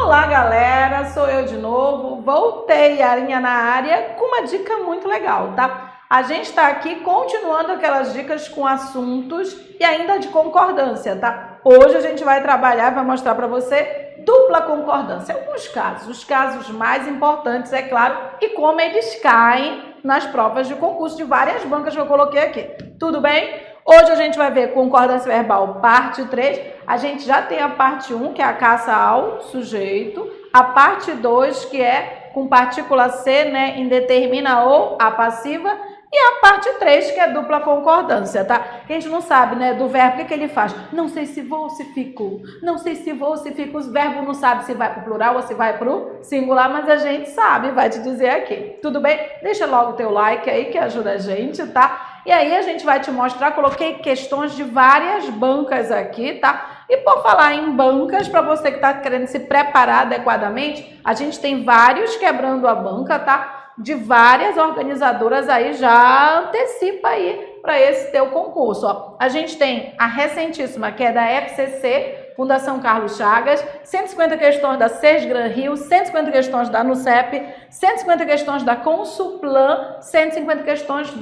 Olá, galera, sou eu de novo, voltei, Arinha na área, com uma dica muito legal, tá? A gente está aqui continuando aquelas dicas com assuntos e ainda de concordância, tá? Hoje a gente vai trabalhar, vai mostrar para você dupla concordância, alguns casos, os casos mais importantes, é claro, e como eles caem nas provas de concurso de várias bancas que eu coloquei aqui. Tudo bem? Hoje a gente vai ver concordância verbal parte 3, a gente já tem a parte 1, que é a caça ao sujeito, a parte 2, que é com partícula C, né, indetermina ou a passiva, e a parte 3, que é dupla concordância, tá? Que a gente não sabe, né, do verbo, o que ele faz? Não sei se vou ou se fico, não sei se vou ou se fico, os verbos não sabem se vai para o plural ou se vai para o singular, mas a gente sabe, vai te dizer aqui. Tudo bem? Deixa logo o teu like aí, que ajuda a gente, tá? E aí a gente vai te mostrar, coloquei questões de várias bancas aqui, tá? E por falar em bancas, para você que está querendo se preparar adequadamente, a gente tem vários quebrando a banca, tá? De várias organizadoras aí, já antecipa aí para esse teu concurso, ó. A gente tem a recentíssima, que é da FCC, Fundação Carlos Chagas, 150 questões da Sesgran Rio, 150 questões da NUCEP, 150 questões da Consulplan, 150 questões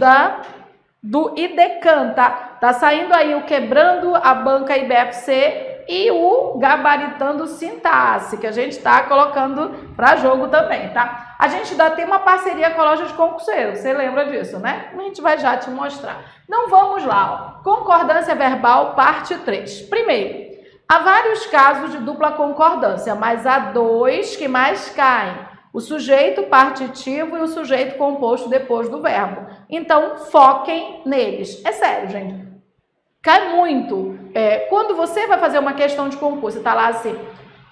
do IDECAN, tá? Tá saindo aí o Quebrando a Banca IBFC e o Gabaritando Sintaxe, que a gente tá colocando para jogo também, tá? A gente ainda tem uma parceria com a loja de concurseiro, você lembra disso, né? A gente vai já te mostrar. Então vamos lá, ó. Concordância verbal, parte 3. Primeiro, há vários casos de dupla concordância, mas há dois que mais caem. O sujeito partitivo e o sujeito composto depois do verbo. Então, foquem neles. É sério, gente. Cai muito. Quando você vai fazer uma questão de concurso, está lá assim,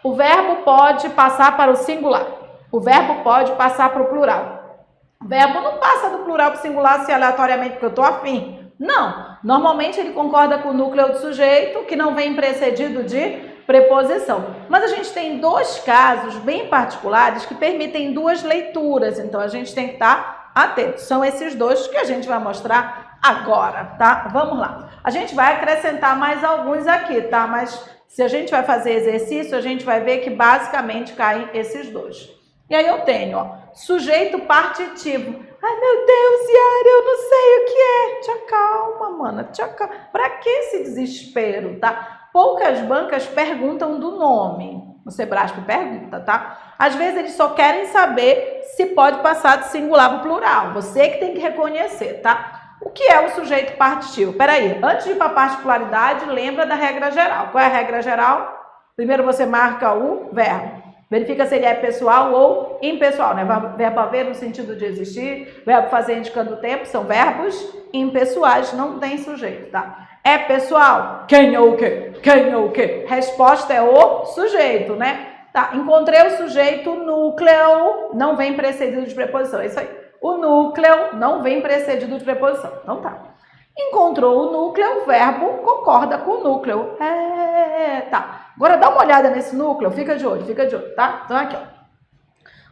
o verbo pode passar para o singular. O verbo pode passar para o plural. O verbo não passa do plural para o singular assim aleatoriamente porque eu estou afim. Não. Normalmente ele concorda com o núcleo do sujeito, que não vem precedido de preposição. Mas a gente tem dois casos bem particulares que permitem duas leituras, então a gente tem que estar atento. São esses dois que a gente vai mostrar agora, tá? Vamos lá. A gente vai acrescentar mais alguns aqui, tá? Mas se a gente vai fazer exercício, a gente vai ver que basicamente caem esses dois. E aí eu tenho, ó, sujeito partitivo. Ai, meu Deus, Yara, eu não sei o que é. Te acalma, mana, te acalma. Pra que esse desespero, tá? Poucas bancas perguntam do nome. O Sebrasp pergunta, tá? Às vezes eles só querem saber se pode passar de singular para o plural. Você que tem que reconhecer, tá? O que é o sujeito partitivo? Peraí, antes de ir para a particularidade, lembra da regra geral. Qual é a regra geral? Primeiro você marca o verbo. Verifica se ele é pessoal ou impessoal, né? Verbo haver no sentido de existir, verbo fazer indicando o tempo, são verbos impessoais, não tem sujeito, tá? É pessoal? Quem ou o quê? Quem ou o quê? Resposta é o sujeito, né? Tá, encontrei o sujeito, núcleo, não vem precedido de preposição, é isso aí. O núcleo não vem precedido de preposição, então tá. Encontrou o núcleo, o verbo concorda com o núcleo. Tá. Agora dá uma olhada nesse núcleo, fica de olho, tá? Então aqui, ó.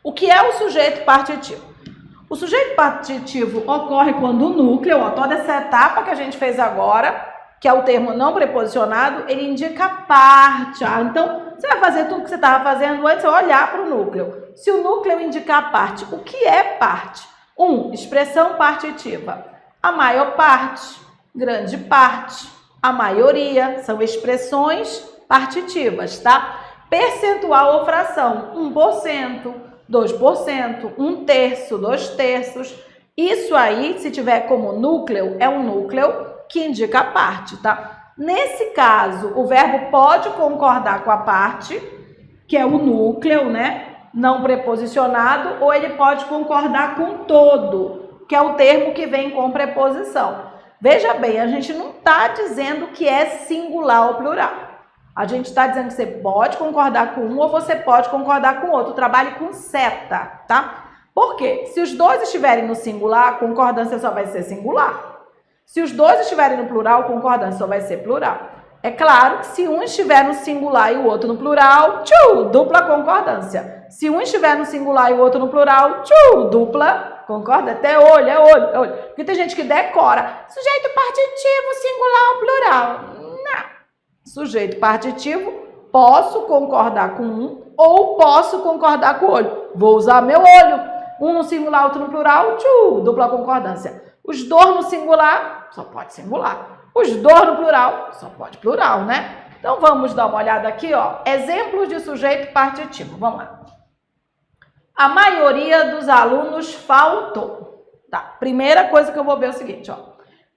O que é o sujeito partitivo? O sujeito partitivo ocorre quando o núcleo, ó, toda essa etapa que a gente fez agora, que é o termo não preposicionado, ele indica parte. Então, você vai fazer tudo que você estava fazendo antes, olhar para o núcleo. Se o núcleo indicar parte, o que é parte? Expressão partitiva. A maior parte, grande parte, a maioria, são expressões partitivas, tá? Percentual ou fração, 1%, 2%, 1/3, 2/3. Isso aí, se tiver como núcleo, é um núcleo que indica a parte, tá? Nesse caso, o verbo pode concordar com a parte, que é o núcleo, né? Não preposicionado, ou ele pode concordar com todo, que é o termo que vem com preposição. Veja bem, a gente não está dizendo que é singular ou plural. A gente está dizendo que você pode concordar com um ou você pode concordar com o outro. Trabalhe com seta, tá? Por quê? Se os dois estiverem no singular, a concordância só vai ser singular. Se os dois estiverem no plural, a concordância só vai ser plural. É claro que se um estiver no singular e o outro no plural, dupla concordância. Se um estiver no singular e o outro no plural, dupla concordância. Até olho, é olho. Porque tem gente que decora. Sujeito partitivo, singular ou plural. Não. Sujeito partitivo, Posso concordar com um ou posso concordar com o olho. Vou usar meu olho. Um no singular, outro no plural, dupla concordância. Os dois no singular, só pode singular. Os dois no plural, só pode plural, né? Então, vamos dar uma olhada aqui, ó. Exemplos de sujeito partitivo. Vamos lá. A maioria dos alunos faltou. Tá, primeira coisa que eu vou ver é o seguinte, ó.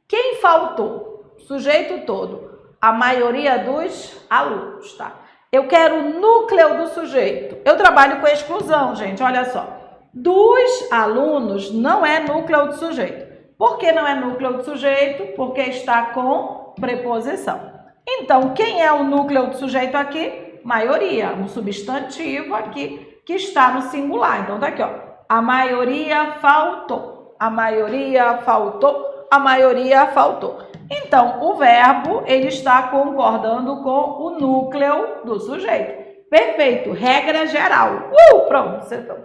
Quem faltou? Sujeito todo. A maioria dos alunos, tá? Eu quero o núcleo do sujeito. Eu trabalho com exclusão, gente, olha só. Dos alunos não é núcleo do sujeito. Por que não é núcleo do sujeito? Porque está com preposição. Então, quem é o núcleo do sujeito aqui? Maioria, um substantivo aqui que está no singular. Então, tá aqui, ó. A maioria faltou. A maioria faltou. A maioria faltou. Então, o verbo, ele está concordando com o núcleo do sujeito. Perfeito, regra geral. Pronto, acertou.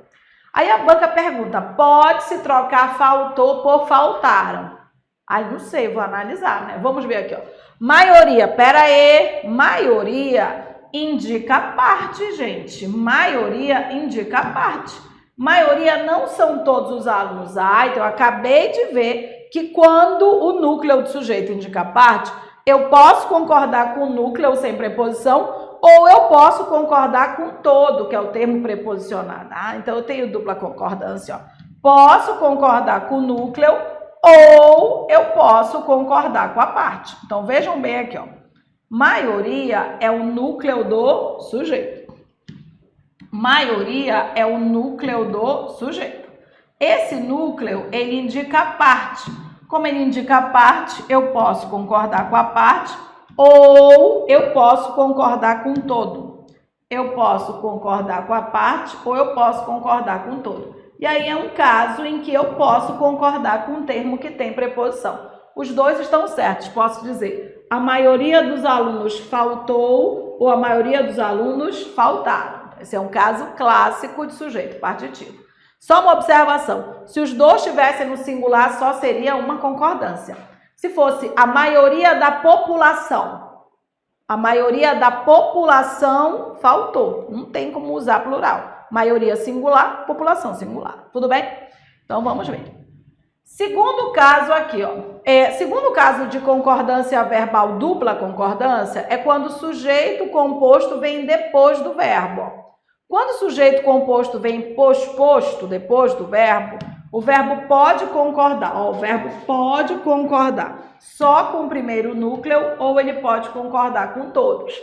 Aí a banca pergunta, pode-se trocar faltou por faltaram? Aí não sei, vou analisar, né? Vamos ver aqui, ó. Maioria, pera aí, maioria indica parte, gente. Maioria indica parte. Maioria não são todos os alunos. Então eu acabei de ver que quando o núcleo do sujeito indica parte, eu posso concordar com o núcleo sem preposição ou eu posso concordar com todo, que é o termo preposicionado. Então, eu tenho dupla concordância. Ó. Posso concordar com o núcleo ou eu posso concordar com a parte. Então, vejam bem aqui. Ó. Maioria é o núcleo do sujeito. Maioria é o núcleo do sujeito. Esse núcleo, ele indica a parte. Como ele indica a parte, eu posso concordar com a parte ou eu posso concordar com todo. Eu posso concordar com a parte ou eu posso concordar com todo. E aí é um caso em que eu posso concordar com um termo que tem preposição. Os dois estão certos, posso dizer. A maioria dos alunos faltou ou a maioria dos alunos faltaram. Esse é um caso clássico de sujeito partitivo. Só uma observação, se os dois estivessem no singular, só seria uma concordância. Se fosse a maioria da população faltou, não tem como usar plural. Maioria singular, população singular, tudo bem? Então, vamos ver. Segundo caso aqui, ó. Segundo caso de concordância verbal dupla concordância, é quando o sujeito composto vem depois do verbo, ó. Quando o sujeito composto vem posposto depois do verbo, o verbo pode concordar. Ó, o verbo pode concordar só com o primeiro núcleo ou ele pode concordar com todos.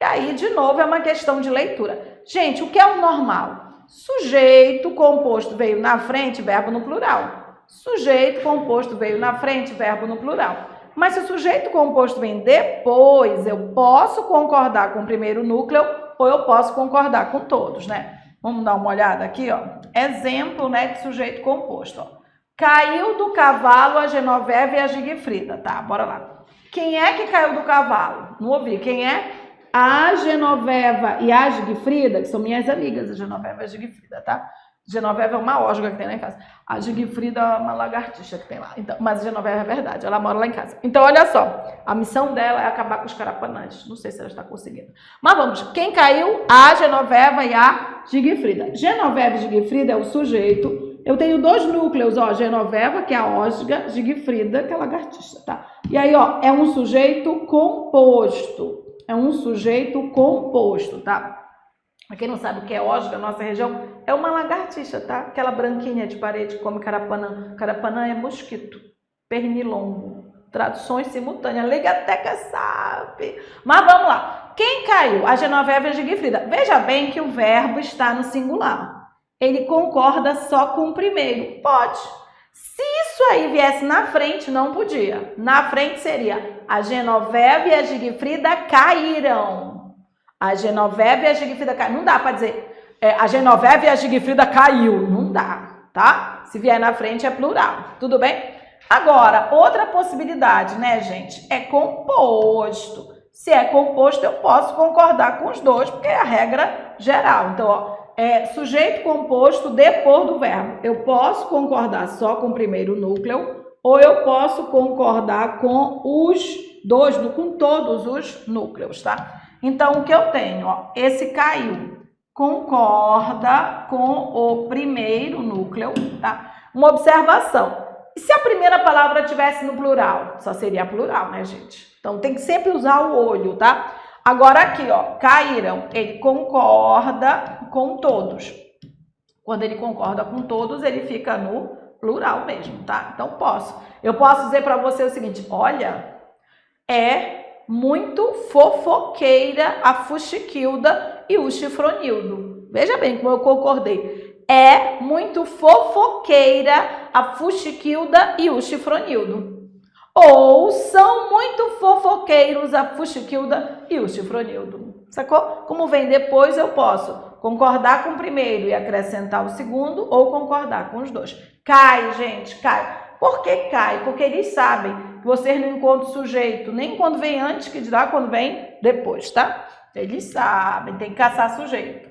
E aí, de novo, é uma questão de leitura. Gente, o que é o normal? Sujeito composto veio na frente, verbo no plural. Sujeito composto veio na frente, verbo no plural. Mas se o sujeito composto vem depois, eu posso concordar com o primeiro núcleo ou eu posso concordar com todos, né? Vamos dar uma olhada aqui, ó. Exemplo, né, de sujeito composto, ó. Caiu do cavalo a Genoveva e a Gigfrida, tá? Bora lá. Quem é que caiu do cavalo? Não ouvi. Quem é? A Genoveva e a Gigfrida, que são minhas amigas, a Genoveva e a Gigfrida, tá? Genoveva é uma ósga que tem lá em casa. A Gigfrida é uma lagartixa que tem lá. Então, mas a Genoveva é verdade, ela mora lá em casa. Então, olha só. A missão dela é acabar com os carapanãs. Não sei se ela está conseguindo. Mas vamos. Quem caiu? A Genoveva e a Gigfrida. Genoveva e Gigfrida é o sujeito. Eu tenho dois núcleos, ó. Genoveva, que é a ósga. Gigfrida, que é a lagartixa, tá? E aí, ó, é um sujeito composto. É um sujeito composto, tá? Pra quem não sabe o que é ósga, nossa região, é uma lagartixa, tá? Aquela branquinha de parede que come carapanã. Carapanã é mosquito, pernilongo. Traduções simultâneas, Ligateca sabe. Mas vamos lá. Quem caiu? A Genoveva e a Gigfrida. Veja bem que o verbo está no singular. Ele concorda só com o primeiro. Pode. Se isso aí viesse na frente, não podia. Na frente seria a Genoveva e a Gigfrida caíram. A Genoveva e a Gigfrida caíram. Não dá para dizer a Genoveva e a Gigfrida caiu. Não dá, tá? Se vier na frente é plural. Tudo bem? Agora, outra possibilidade, né, gente? É composto. Se é composto, eu posso concordar com os dois, porque é a regra geral. Então, ó, sujeito composto depois do verbo. Eu posso concordar só com o primeiro núcleo, ou eu posso concordar com os dois, com todos os núcleos, tá? Então, o que eu tenho? Ó, esse caiu. Concorda com o primeiro núcleo, tá? Uma observação. E se a primeira palavra tivesse no plural? Só seria plural, né, gente? Então, tem que sempre usar o olho, tá? Agora aqui, ó, caíram. Ele concorda com todos. Quando ele concorda com todos, ele fica no plural mesmo, tá? Então, eu posso dizer para você o seguinte, olha, é muito fofoqueira a Fuxiquilda e o Chifronildo. Veja bem como eu concordei. É muito fofoqueira a Fuxiquilda e o Chifronildo. Ou são muito fofoqueiros a Fuxiquilda e o Chifronildo. Sacou? Como vem depois, eu posso concordar com o primeiro e acrescentar o segundo, ou concordar com os dois. Cai, gente, cai. Por que cai? Porque eles sabem que vocês não encontram o sujeito, nem quando vem antes, que dirá quando vem depois, tá? Eles sabem, tem que caçar sujeito.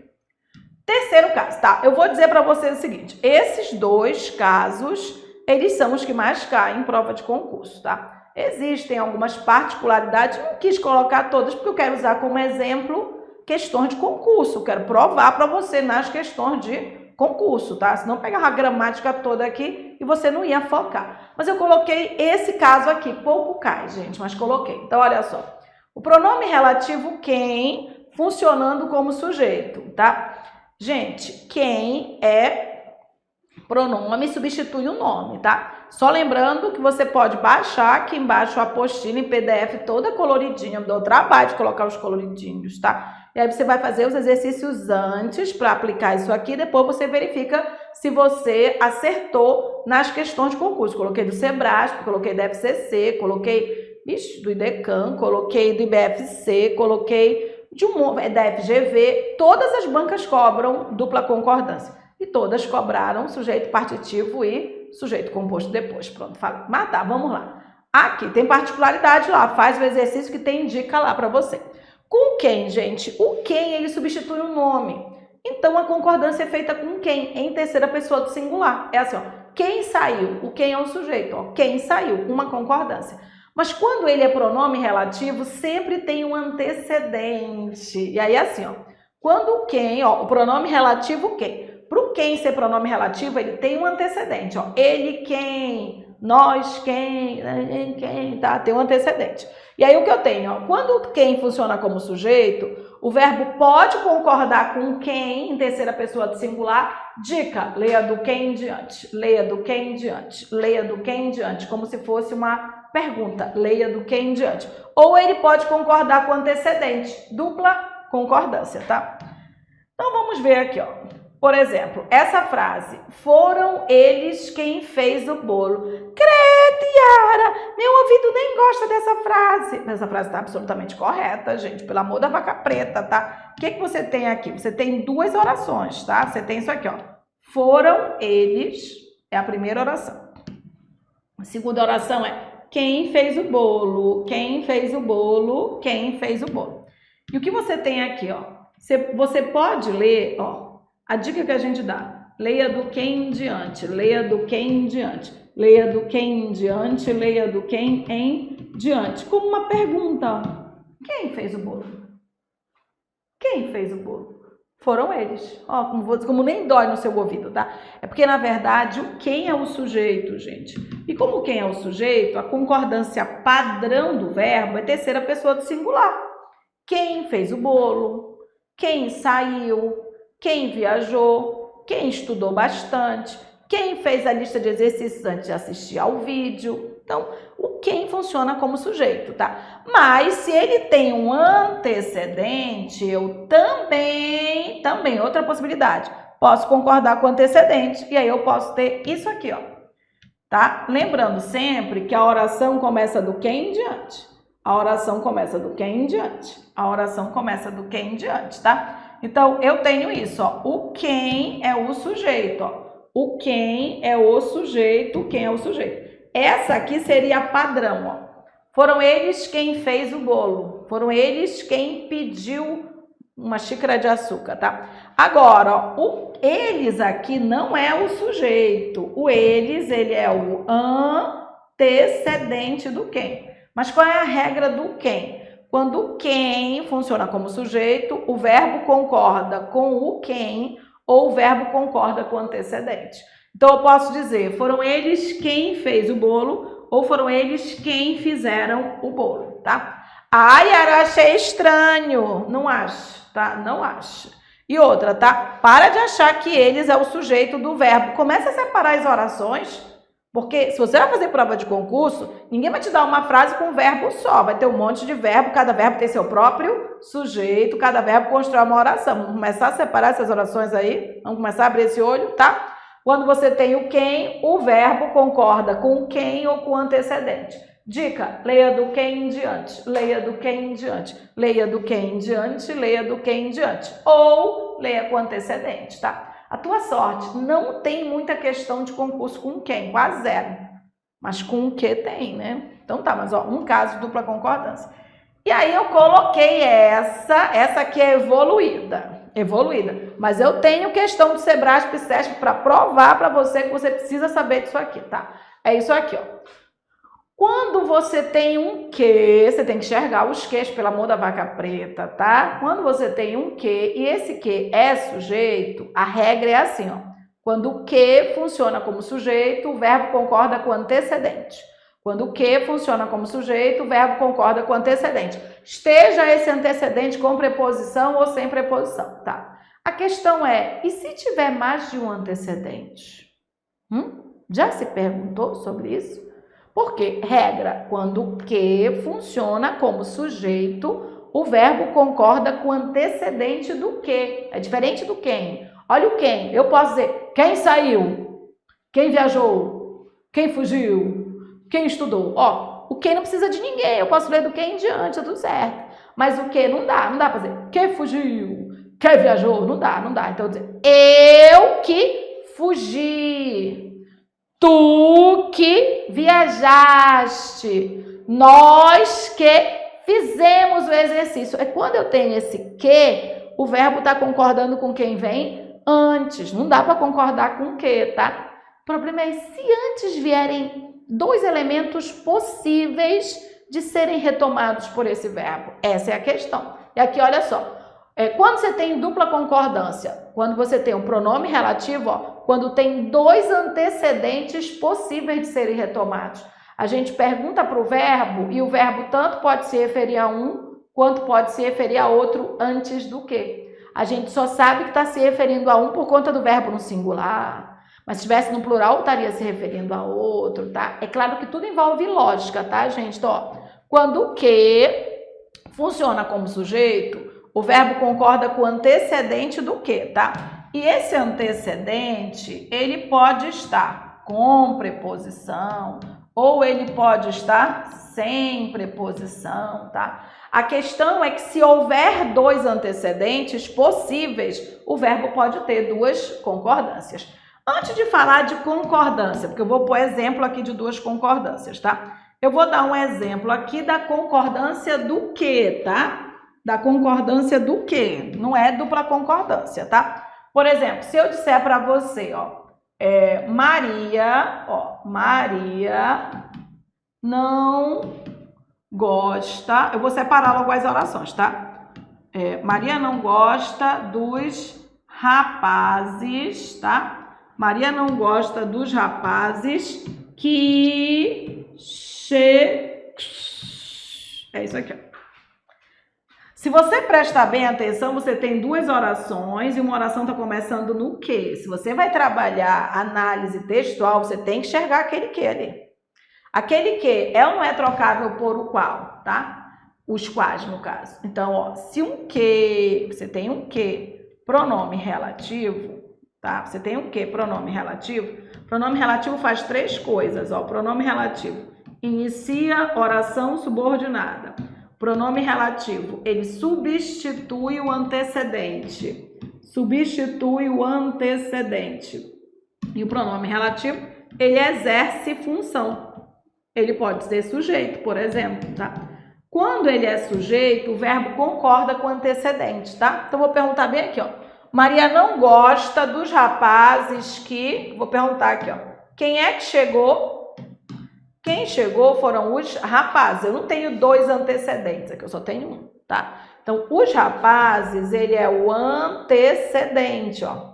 Terceiro caso, tá? Eu vou dizer para vocês o seguinte, esses dois casos, eles são os que mais caem em prova de concurso, tá? Existem algumas particularidades, não quis colocar todas, porque eu quero usar como exemplo questões de concurso, eu quero provar para você nas questões de concurso, tá? Senão pegava a gramática toda aqui e você não ia focar. Mas eu coloquei esse caso aqui, pouco cai, gente, mas coloquei. Então, olha só. O pronome relativo quem funcionando como sujeito, tá? Gente, quem é pronome substitui o nome, tá? Só lembrando que você pode baixar aqui embaixo a apostila em PDF toda coloridinha, me deu trabalho de colocar os coloridinhos, tá? E aí você vai fazer os exercícios antes para aplicar isso aqui, depois você verifica se você acertou nas questões de concurso. Coloquei do Sebrasp, coloquei da FCC, coloquei do IDECAM, coloquei do IBFC, coloquei da FGV. Todas as bancas cobram dupla concordância. E todas cobraram sujeito partitivo e sujeito composto depois. Pronto, falei. Mas tá, vamos lá. Aqui tem particularidade lá, faz o exercício que tem dica lá para você. Com quem, gente? O quem, ele substitui o nome. Então, a concordância é feita com quem? Em terceira pessoa do singular. É assim, ó. Quem saiu? O quem é o sujeito, ó. Quem saiu? Uma concordância. Mas quando ele é pronome relativo, sempre tem um antecedente. E aí, assim, ó. Quando o quem, ó, o pronome relativo quem? Para o quem ser pronome relativo, ele tem um antecedente, ó. Ele quem, nós quem, tá? Tem um antecedente. E aí o que eu tenho, ó, quando quem funciona como sujeito, o verbo pode concordar com quem em terceira pessoa do singular. Dica, leia do quem em diante, leia do quem em diante, leia do quem em diante, como se fosse uma pergunta, leia do quem em diante. Ou ele pode concordar com o antecedente, dupla concordância, tá? Então vamos ver aqui, ó. Por exemplo, essa frase, foram eles quem fez o bolo. Credo, Yara, meu ouvido nem gosta dessa frase. Essa frase está absolutamente correta, gente, pelo amor da vaca preta, tá? O que você tem aqui? Você tem duas orações, tá? Você tem isso aqui, ó. Foram eles, é a primeira oração. A segunda oração é quem fez o bolo, quem fez o bolo, quem fez o bolo. E o que você tem aqui, ó? Você pode ler, ó. A dica que a gente dá, leia do quem em diante, leia do quem em diante, leia do quem em diante, leia do quem em diante. Como uma pergunta, quem fez o bolo? Quem fez o bolo? Foram eles. Ó, como nem dói no seu ouvido, tá? É porque, na verdade, o quem é o sujeito, gente. E como quem é o sujeito, a concordância padrão do verbo é terceira pessoa do singular. Quem fez o bolo? Quem saiu? Quem viajou, quem estudou bastante, quem fez a lista de exercícios antes de assistir ao vídeo. Então, o quem funciona como sujeito, tá? Mas se ele tem um antecedente, eu também, outra possibilidade, posso concordar com o antecedente e aí eu posso ter isso aqui, ó, tá? Lembrando sempre que a oração começa do quem em diante. A oração começa do quem em diante. A oração começa do quem em diante, tá? Então, eu tenho isso, ó. O quem é o sujeito, ó. O quem é o sujeito, o quem é o sujeito. Essa aqui seria a padrão, ó. Foram eles quem fez o bolo. Foram eles quem pediu uma xícara de açúcar, tá? Agora, ó, o eles aqui não é o sujeito. O eles, ele é o antecedente do quem. Mas qual é a regra do quem? Quando quem funciona como sujeito, o verbo concorda com o quem ou o verbo concorda com o antecedente. Então, eu posso dizer, foram eles quem fez o bolo ou foram eles quem fizeram o bolo, tá? Ai, eu achei estranho. Não acho, tá? Não acho. E outra, tá? Para de achar que eles é o sujeito do verbo. Começa a separar as orações. Porque se você vai fazer prova de concurso, ninguém vai te dar uma frase com um verbo só. Vai ter um monte de verbo, cada verbo tem seu próprio sujeito, cada verbo constrói uma oração. Vamos começar a separar essas orações aí? Vamos começar a abrir esse olho, tá? Quando você tem o quem, o verbo concorda com o quem ou com o antecedente. Dica, leia do quem em diante, leia do quem em diante, leia do quem em diante, leia do quem em diante. Ou leia com antecedente, tá? A tua sorte, não tem muita questão de concurso com quem, quase zero. Mas com o que tem, né? Então tá, mas ó, um caso de dupla concordância. E aí eu coloquei essa aqui é evoluída. Mas eu tenho questão do Sebrasp e SESP para provar para você que você precisa saber disso aqui, tá? É isso aqui, ó. Quando você tem um que, você tem que enxergar os quês, pelo amor da vaca preta, tá? Quando você tem um que e esse que é sujeito, a regra é assim, ó. Quando o que funciona como sujeito, o verbo concorda com o antecedente. Quando o que funciona como sujeito, o verbo concorda com o antecedente. Esteja esse antecedente com preposição ou sem preposição, tá? A questão é, e se tiver mais de um antecedente? Já se perguntou sobre isso? Porque, regra, quando o que funciona como sujeito, o verbo concorda com o antecedente do que. É diferente do quem. Olha o quem. Eu posso dizer quem saiu, quem viajou, quem fugiu, quem estudou. Ó, o que não precisa de ninguém. Eu posso ler do que em diante, tá tudo certo. Mas o que não dá para dizer quem fugiu, quem viajou. Não dá. Então, eu dizer eu que fugi. Tu que viajaste, nós que fizemos o exercício. É quando eu tenho esse que, o verbo está concordando com quem vem antes. Não dá para concordar com o que, tá? O problema é se antes vierem dois elementos possíveis de serem retomados por esse verbo. Essa é a questão. E aqui, olha só. Quando você tem dupla concordância, quando você tem um pronome relativo, ó, quando tem dois antecedentes possíveis de serem retomados, a gente pergunta para o verbo e o verbo tanto pode se referir a um quanto pode se referir a outro antes do que. A gente só sabe que está se referindo a um por conta do verbo no singular, mas se estivesse no plural estaria se referindo a outro, tá? É claro que tudo envolve lógica, tá, gente? Então, ó, quando o que funciona como sujeito, o verbo concorda com o antecedente do que, tá? E esse antecedente, ele pode estar com preposição ou ele pode estar sem preposição, tá? A questão é que se houver dois antecedentes possíveis, o verbo pode ter duas concordâncias. Antes de falar de concordância, porque eu vou pôr exemplo aqui de duas concordâncias, tá? Eu vou dar um exemplo aqui da concordância do que, tá? Da concordância do que, não é dupla concordância, tá? Por exemplo, se eu disser para você, ó, Maria não gosta, eu vou separar logo as orações, tá? Maria não gosta dos rapazes, tá? Maria não gosta dos rapazes que é isso aqui, ó. Se você prestar bem atenção, você tem duas orações e uma oração está começando no que. Se você vai trabalhar análise textual, você tem que enxergar aquele que ali. Aquele que é ou não é trocável por o qual, tá? Os quais, no caso. Então, ó, se um que, você tem um que, pronome relativo, tá? Você tem um que, pronome relativo. Pronome relativo faz três coisas, ó. Pronome relativo inicia oração subordinada. Pronome relativo, ele substitui o antecedente. E o pronome relativo, ele exerce função. Ele pode ser sujeito, por exemplo, tá? Quando ele é sujeito, o verbo concorda com o antecedente, tá? Então, vou perguntar bem aqui, ó. Maria não gosta dos rapazes que... Vou perguntar aqui, ó. Quem é que chegou? Quem chegou foram os rapazes. Eu não tenho dois antecedentes aqui, eu só tenho um, tá? Então, os rapazes, ele é o antecedente, ó.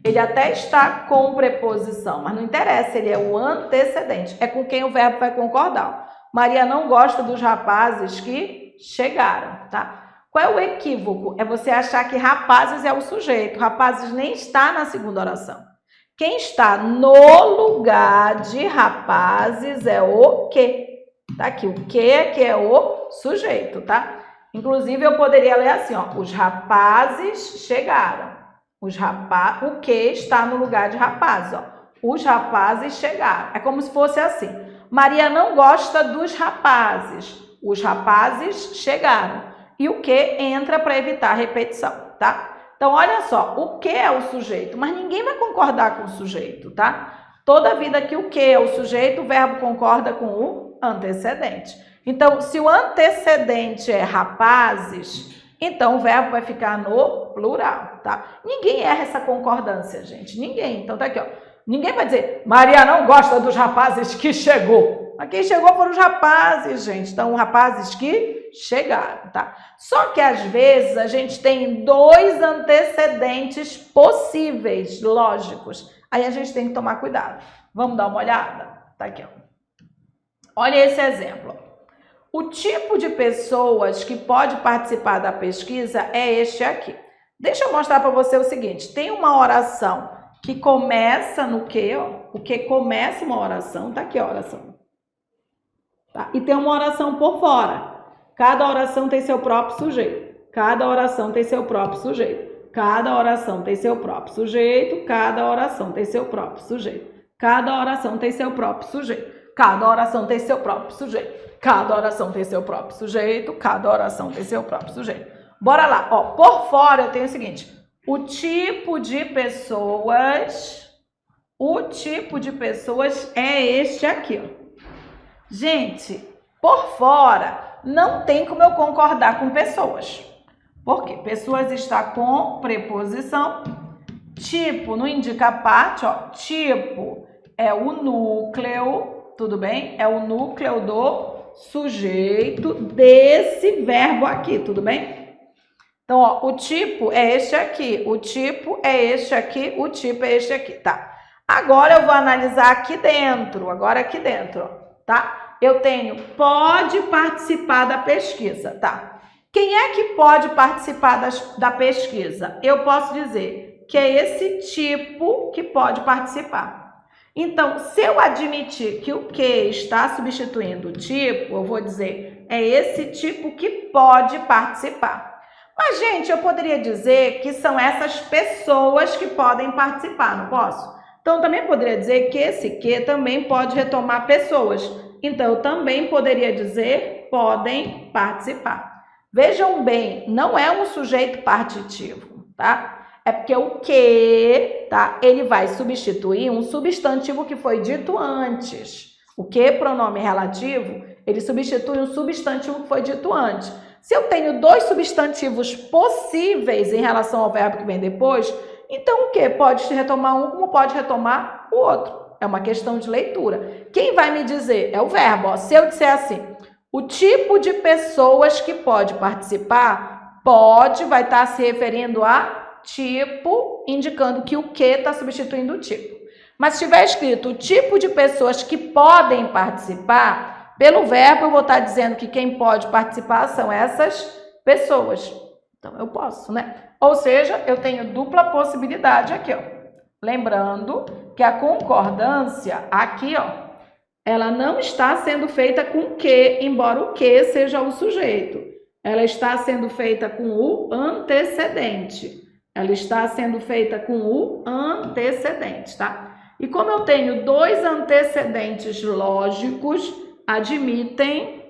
Ele até está com preposição, mas não interessa, ele é o antecedente. É com quem o verbo vai concordar. Maria não gosta dos rapazes que chegaram, tá? Qual é o equívoco? É você achar que rapazes é o sujeito. Rapazes nem está na segunda oração. Quem está no lugar de rapazes é o que. Tá aqui, o que é o sujeito, tá? Inclusive, eu poderia ler assim, ó. Os rapazes chegaram. O que está no lugar de rapazes, ó. Os rapazes chegaram. É como se fosse assim. Maria não gosta dos rapazes. Os rapazes chegaram. E o que entra para evitar repetição, tá? Então, olha só, o que é o sujeito? Mas ninguém vai concordar com o sujeito, tá? Toda vida que o que é o sujeito, o verbo concorda com o antecedente. Então, se o antecedente é rapazes, então o verbo vai ficar no plural, tá? Ninguém erra essa concordância, gente. Ninguém. Então, tá aqui, ó. Ninguém vai dizer, Maria não gosta dos rapazes que chegou. Mas quem chegou foram os rapazes, gente. Então, rapazes que chegaram, tá? Só que, às vezes, a gente tem dois antecedentes possíveis, lógicos. Aí a gente tem que tomar cuidado. Vamos dar uma olhada? Tá aqui, ó. Olha esse exemplo. O tipo de pessoas que pode participar da pesquisa é este aqui. Deixa eu mostrar para você o seguinte. Tem uma oração que começa no que, ó. O que começa uma oração, tá aqui a oração. Tá? E tem uma oração por fora. Cada oração tem seu próprio sujeito. Cada oração tem seu próprio sujeito. Cada oração tem seu próprio sujeito. Cada oração tem seu próprio sujeito. Cada oração tem seu próprio sujeito. Cada oração tem seu próprio sujeito. Cada oração tem seu próprio sujeito. Cada oração tem seu próprio sujeito. Bora lá. Ó, por fora eu tenho o seguinte. O tipo de pessoas é este aqui, ó. Gente, por fora não tem como eu concordar com pessoas. Por quê? Pessoas está com preposição. Tipo não indica parte, ó. Tipo é o núcleo, tudo bem? É o núcleo do sujeito desse verbo aqui, tudo bem? Então, ó, o tipo é este aqui, o tipo é este aqui, o tipo é este aqui, tá? Agora eu vou analisar aqui dentro, ó, tá? Eu tenho pode participar da pesquisa, tá? Quem é que pode participar da pesquisa? Eu posso dizer que é esse tipo que pode participar. Então, se eu admitir que o que está substituindo o tipo, eu vou dizer é esse tipo que pode participar. Mas, gente, eu poderia dizer que são essas pessoas que podem participar, não posso? Então, eu também poderia dizer que esse que também pode retomar pessoas. Então, eu também poderia dizer podem participar. Vejam bem, não é um sujeito partitivo, tá? É porque o que, tá? Ele vai substituir um substantivo que foi dito antes. O que, pronome relativo, ele substitui um substantivo que foi dito antes. Se eu tenho dois substantivos possíveis em relação ao verbo que vem depois, então o que? Pode retomar um como pode retomar o outro. É uma questão de leitura. Quem vai me dizer? É o verbo. Ó. Se eu disser assim, o tipo de pessoas que pode participar, pode, vai estar se referindo a tipo, indicando que o que está substituindo o tipo. Mas se tiver escrito o tipo de pessoas que podem participar, pelo verbo eu vou estar dizendo que quem pode participar são essas pessoas. Então, eu posso, né? Ou seja, eu tenho dupla possibilidade aqui, ó. Lembrando que a concordância aqui, ó, ela não está sendo feita com o que, embora o que seja o sujeito. Ela está sendo feita com o antecedente. Ela está sendo feita com o antecedente, tá? E como eu tenho dois antecedentes lógicos, admitem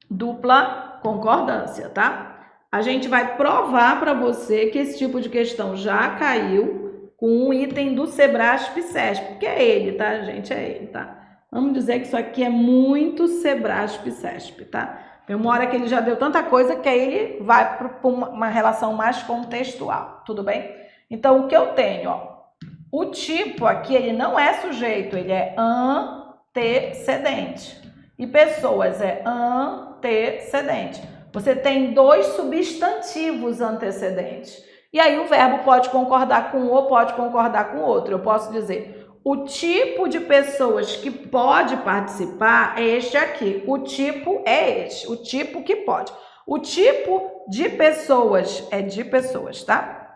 dupla concordância, tá? A gente vai provar para você que esse tipo de questão já caiu com um item do Sebrasp-CESP, porque é ele, tá, gente? É ele, tá? Vamos dizer que isso aqui é muito Sebrasp-CESP, tá? Tem uma hora que ele já deu tanta coisa que aí ele vai para uma relação mais contextual, tudo bem? Então, o que eu tenho, ó, o tipo aqui, ele não é sujeito, ele é antecedente. E pessoas é antecedente. Você tem dois substantivos antecedentes. E aí o verbo pode concordar com um ou pode concordar com outro. Eu posso dizer, o tipo de pessoas que pode participar é este aqui. O tipo é este, o tipo que pode. O tipo de pessoas é de pessoas, tá?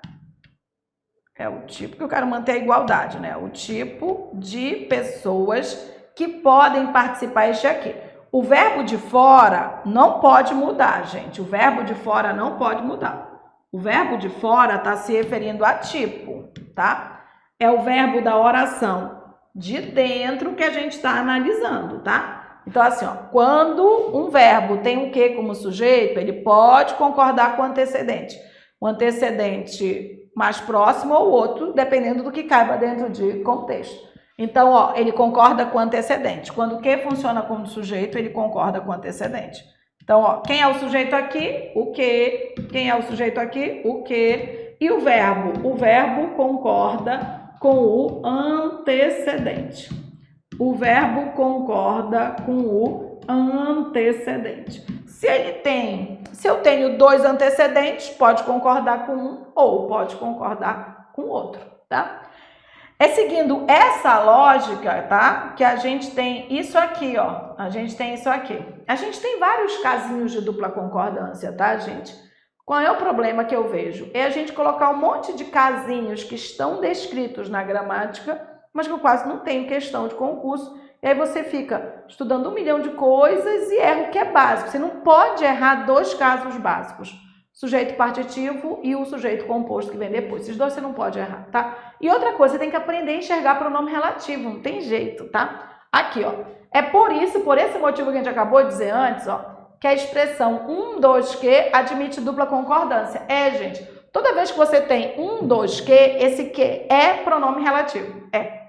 É o tipo que eu quero manter a igualdade, né? O tipo de pessoas que podem participar é este aqui. O verbo de fora não pode mudar, gente. O verbo de fora não pode mudar. O verbo de fora está se referindo a tipo, tá? É o verbo da oração de dentro que a gente está analisando, tá? Então, assim, ó, quando um verbo tem o que como sujeito, ele pode concordar com o antecedente. O antecedente mais próximo ou outro, dependendo do que caiba dentro de contexto. Então, ó, ele concorda com o antecedente. Quando o que funciona como sujeito, ele concorda com o antecedente. Então, ó, quem é o sujeito aqui? O que. Quem é o sujeito aqui? O que. E o verbo? O verbo concorda com o antecedente. O verbo concorda com o antecedente. Se eu tenho dois antecedentes, pode concordar com um ou pode concordar com outro, tá? É seguindo essa lógica, tá? Que a gente tem isso aqui, ó. A gente tem isso aqui. A gente tem vários casinhos de dupla concordância, tá, gente? Qual é o problema que eu vejo? É a gente colocar um monte de casinhos que estão descritos na gramática, mas que eu quase não tenho questão de concurso. E aí você fica estudando 1 milhão de coisas e erra o que é básico. Você não pode errar dois casos básicos. Sujeito partitivo e o sujeito composto que vem depois. Esses dois você não pode errar, tá? E outra coisa, você tem que aprender a enxergar pronome relativo, não tem jeito, tá? Aqui, ó. É por esse motivo que a gente acabou de dizer antes, ó, que a expressão 1, 2, que admite dupla concordância. É, gente, toda vez que você tem 1, 2, que, esse que é pronome relativo. É.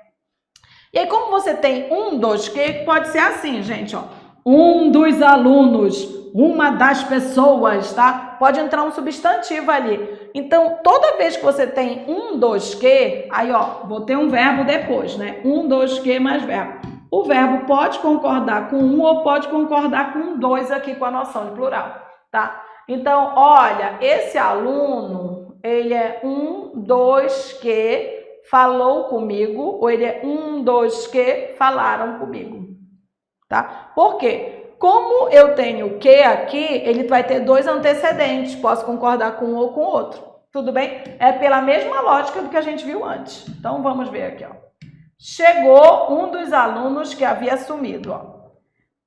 E aí, como você tem 1, 2, que, pode ser assim, gente, ó. Um dos alunos, uma das pessoas, tá? Pode entrar um substantivo ali. Então, toda vez que você tem 1, 2, que, aí, ó, vou ter um verbo depois, né? 1, 2, que mais verbo. O verbo pode concordar com um ou pode concordar com dois aqui com a noção de plural, tá? Então, olha, esse aluno, ele é 1, 2, que falou comigo, ou ele é 1, 2, que falaram comigo, tá? Por quê? Como eu tenho que aqui, ele vai ter dois antecedentes, posso concordar com um ou com outro, tudo bem? É pela mesma lógica do que a gente viu antes. Então, vamos ver aqui, ó. Chegou um dos alunos que havia sumido, ó.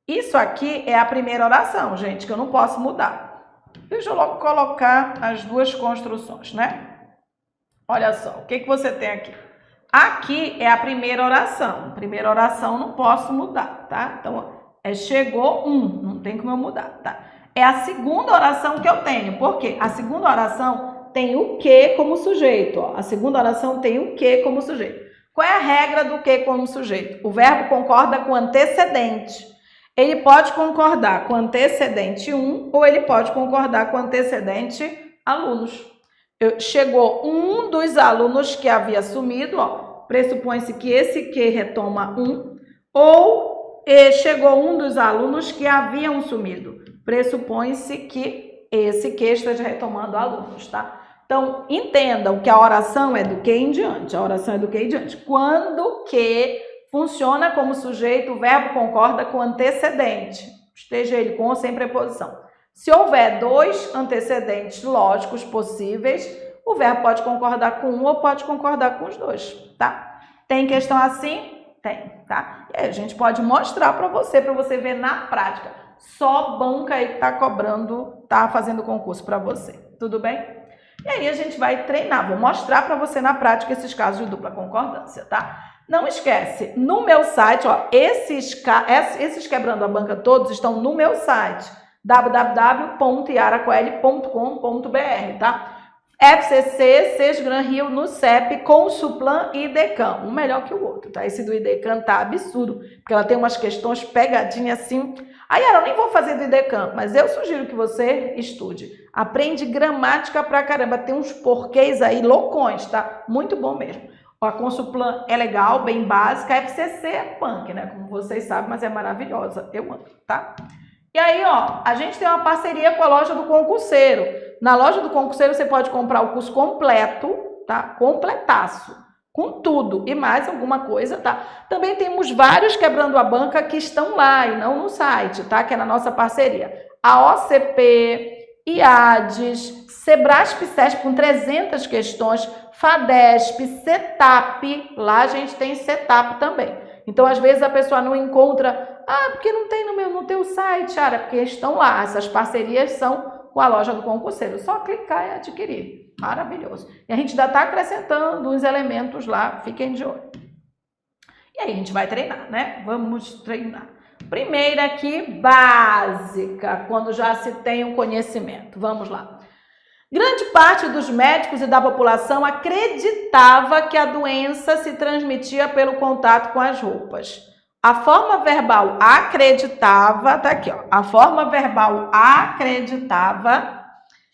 Isso aqui é a primeira oração, gente, que eu não posso mudar. Deixa eu logo colocar as duas construções, né? Olha só, o que você tem aqui? Aqui é a primeira oração. Primeira oração não posso mudar, tá? Então, é chegou um, não tem como eu mudar, tá? É a segunda oração que eu tenho. Por quê? A segunda oração tem o que como sujeito, ó. A segunda oração tem o que como sujeito. Qual é a regra do que como sujeito? O verbo concorda com o antecedente. Ele pode concordar com o antecedente 1 ou ele pode concordar com o antecedente alunos. Chegou um dos alunos que havia sumido, ó, pressupõe-se que esse que retoma um, ou chegou um dos alunos que haviam sumido, pressupõe-se que esse que esteja retomando alunos, tá? Então, entendam que a oração é do que em diante, a oração é do que em diante. Quando que funciona como sujeito, o verbo concorda com o antecedente, esteja ele com ou sem preposição. Se houver dois antecedentes lógicos possíveis, o verbo pode concordar com um ou pode concordar com os dois, tá? Tem questão assim? Tem, tá? E aí a gente pode mostrar para você ver na prática. Só banca aí que tá cobrando, tá fazendo concurso para você, tudo bem? E aí a gente vai treinar, vou mostrar para você na prática esses casos de dupla concordância, tá? Não esquece, no meu site, ó, esses quebrando a banca todos estão no meu site, www.iaracoeli.com.br, tá? FCC, Sesgran Rio, no CEP, Consuplan e IDECAM, um melhor que o outro, tá? Esse do IDECAM tá absurdo, porque ela tem umas questões pegadinhas assim. Aí, eu nem vou fazer do IDECAM, mas eu sugiro que você estude. Aprende gramática pra caramba, tem uns porquês aí loucões, tá? Muito bom mesmo. A Consuplan é legal, bem básica. A FCC é punk, né? Como vocês sabem, mas é maravilhosa. Eu amo, tá? E aí, ó, a gente tem uma parceria com a loja do Concurseiro. Na loja do Concurseiro você pode comprar o curso completo, tá? Completaço, com tudo e mais alguma coisa, tá? Também temos vários Quebrando a Banca que estão lá e não no site, tá? Que é na nossa parceria. A OCP, IADES, Sebrasp SESP com 300 questões, FADESP, CETAP, lá a gente tem CETAP também. Então, às vezes a pessoa não encontra, porque não tem no teu site, Ara, porque estão lá. Essas parcerias são com a loja do Concurseiro. Só clicar e adquirir. Maravilhoso. E a gente ainda está acrescentando uns elementos lá, fiquem de olho. E aí a gente vai treinar, né? Vamos treinar. Primeira aqui, básica, quando já se tem um conhecimento. Vamos lá. Grande parte dos médicos e da população acreditava que a doença se transmitia pelo contato com as roupas. A forma verbal acreditava, tá aqui, ó. A forma verbal acreditava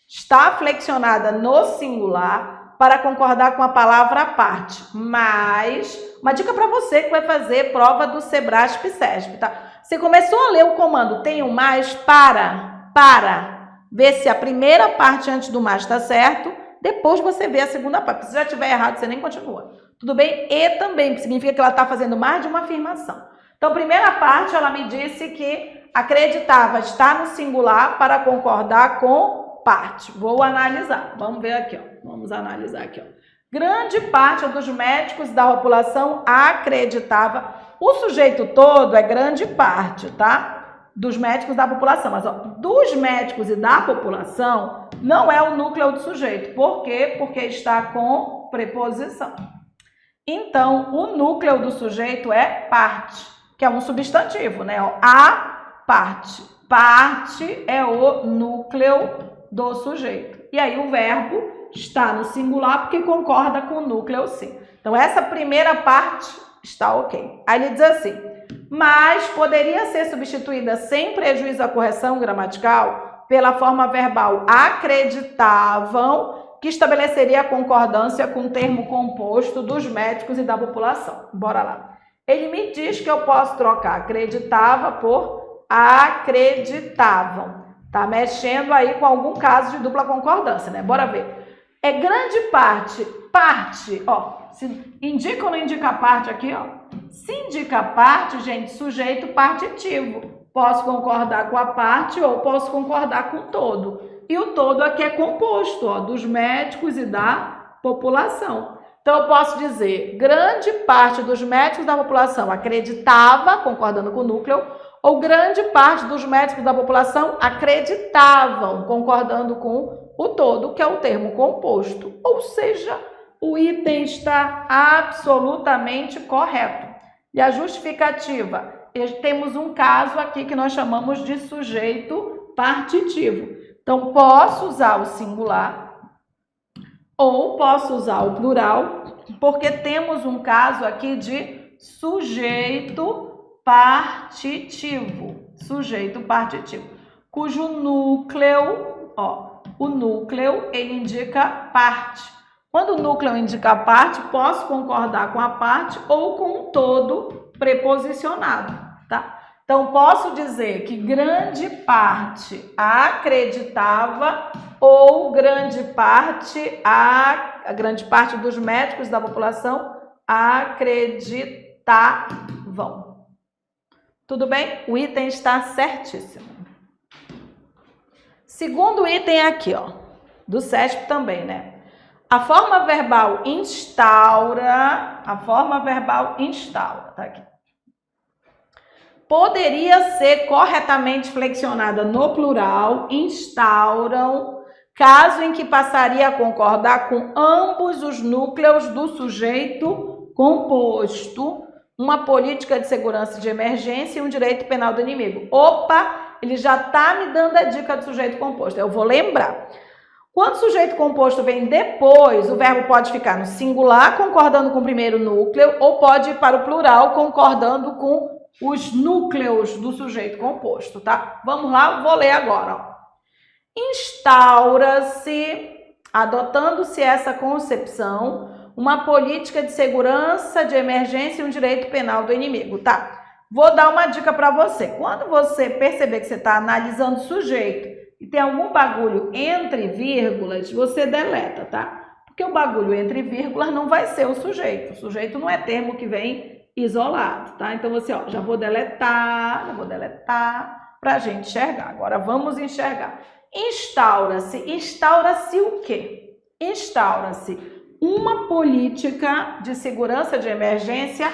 está flexionada no singular para concordar com a palavra à parte. Mas, uma dica para você que vai fazer prova do Sebrasp SESP, tá? Você começou a ler o comando tem um mais, para. Vê se a primeira parte antes do mais está certo, depois você vê a segunda parte. Se já estiver errado, você nem continua. Tudo bem? E também, que significa que ela está fazendo mais de uma afirmação. Então, primeira parte, ela me disse que acreditava estar no singular para concordar com parte. Vou analisar. Vamos ver aqui, ó. Vamos analisar aqui, ó. Grande parte dos médicos da população acreditava. O sujeito todo é grande parte, tá? Dos médicos da população, mas ó, dos médicos e da população não é o núcleo do sujeito. Por quê? Porque está com preposição. Então, o núcleo do sujeito é parte, que é um substantivo, né? Ó, a parte. Parte é o núcleo do sujeito. E aí o verbo está no singular porque concorda com o núcleo sim. Então, essa primeira parte está ok. Aí ele diz assim: mas poderia ser substituída sem prejuízo à correção gramatical pela forma verbal acreditavam, que estabeleceria a concordância com o termo composto dos médicos e da população. Bora lá. Ele me diz que eu posso trocar acreditava por acreditavam. Tá mexendo aí com algum caso de dupla concordância, né? Bora ver. É grande parte, ó. Se indica ou não indica parte aqui, ó? Se indica parte, gente, sujeito partitivo. Posso concordar com a parte ou posso concordar com o todo. E o todo aqui é composto, ó, dos médicos e da população. Então, eu posso dizer, grande parte dos médicos da população acreditava, concordando com o núcleo, ou grande parte dos médicos da população acreditavam, concordando com o todo, que é o termo composto. Ou seja, o item está absolutamente correto. E a justificativa? Temos um caso aqui que nós chamamos de sujeito partitivo. Então, posso usar o singular ou posso usar o plural, porque temos um caso aqui de sujeito partitivo. Sujeito partitivo, cujo núcleo, ó, o núcleo, ele indica parte. Quando o núcleo indica parte, posso concordar com a parte ou com o todo preposicionado, tá? Então, posso dizer que grande parte acreditava ou grande parte dos médicos da população acreditavam. Tudo bem? O item está certíssimo. Segundo item aqui, ó, do SESP também, né? A forma verbal instaura, tá aqui. Poderia ser corretamente flexionada no plural, instauram, caso em que passaria a concordar com ambos os núcleos do sujeito composto, uma política de segurança de emergência e um direito penal do inimigo. Opa, ele já está me dando a dica do sujeito composto. Eu vou lembrar. Quando o sujeito composto vem depois, o verbo pode ficar no singular, concordando com o primeiro núcleo, ou pode ir para o plural, concordando com os núcleos do sujeito composto, tá? Vamos lá, vou ler agora, ó. Instaura-se, adotando-se essa concepção, uma política de segurança, de emergência e um direito penal do inimigo, tá? Vou dar uma dica para você. Quando você perceber que você está analisando o sujeito e tem algum bagulho entre vírgulas, você deleta, tá? Porque o bagulho entre vírgulas não vai ser o sujeito. O sujeito não é termo que vem isolado, tá? Então você, ó, já vou deletar para a gente enxergar. Agora vamos enxergar. Instaura-se o quê? Instaura-se uma política de segurança de emergência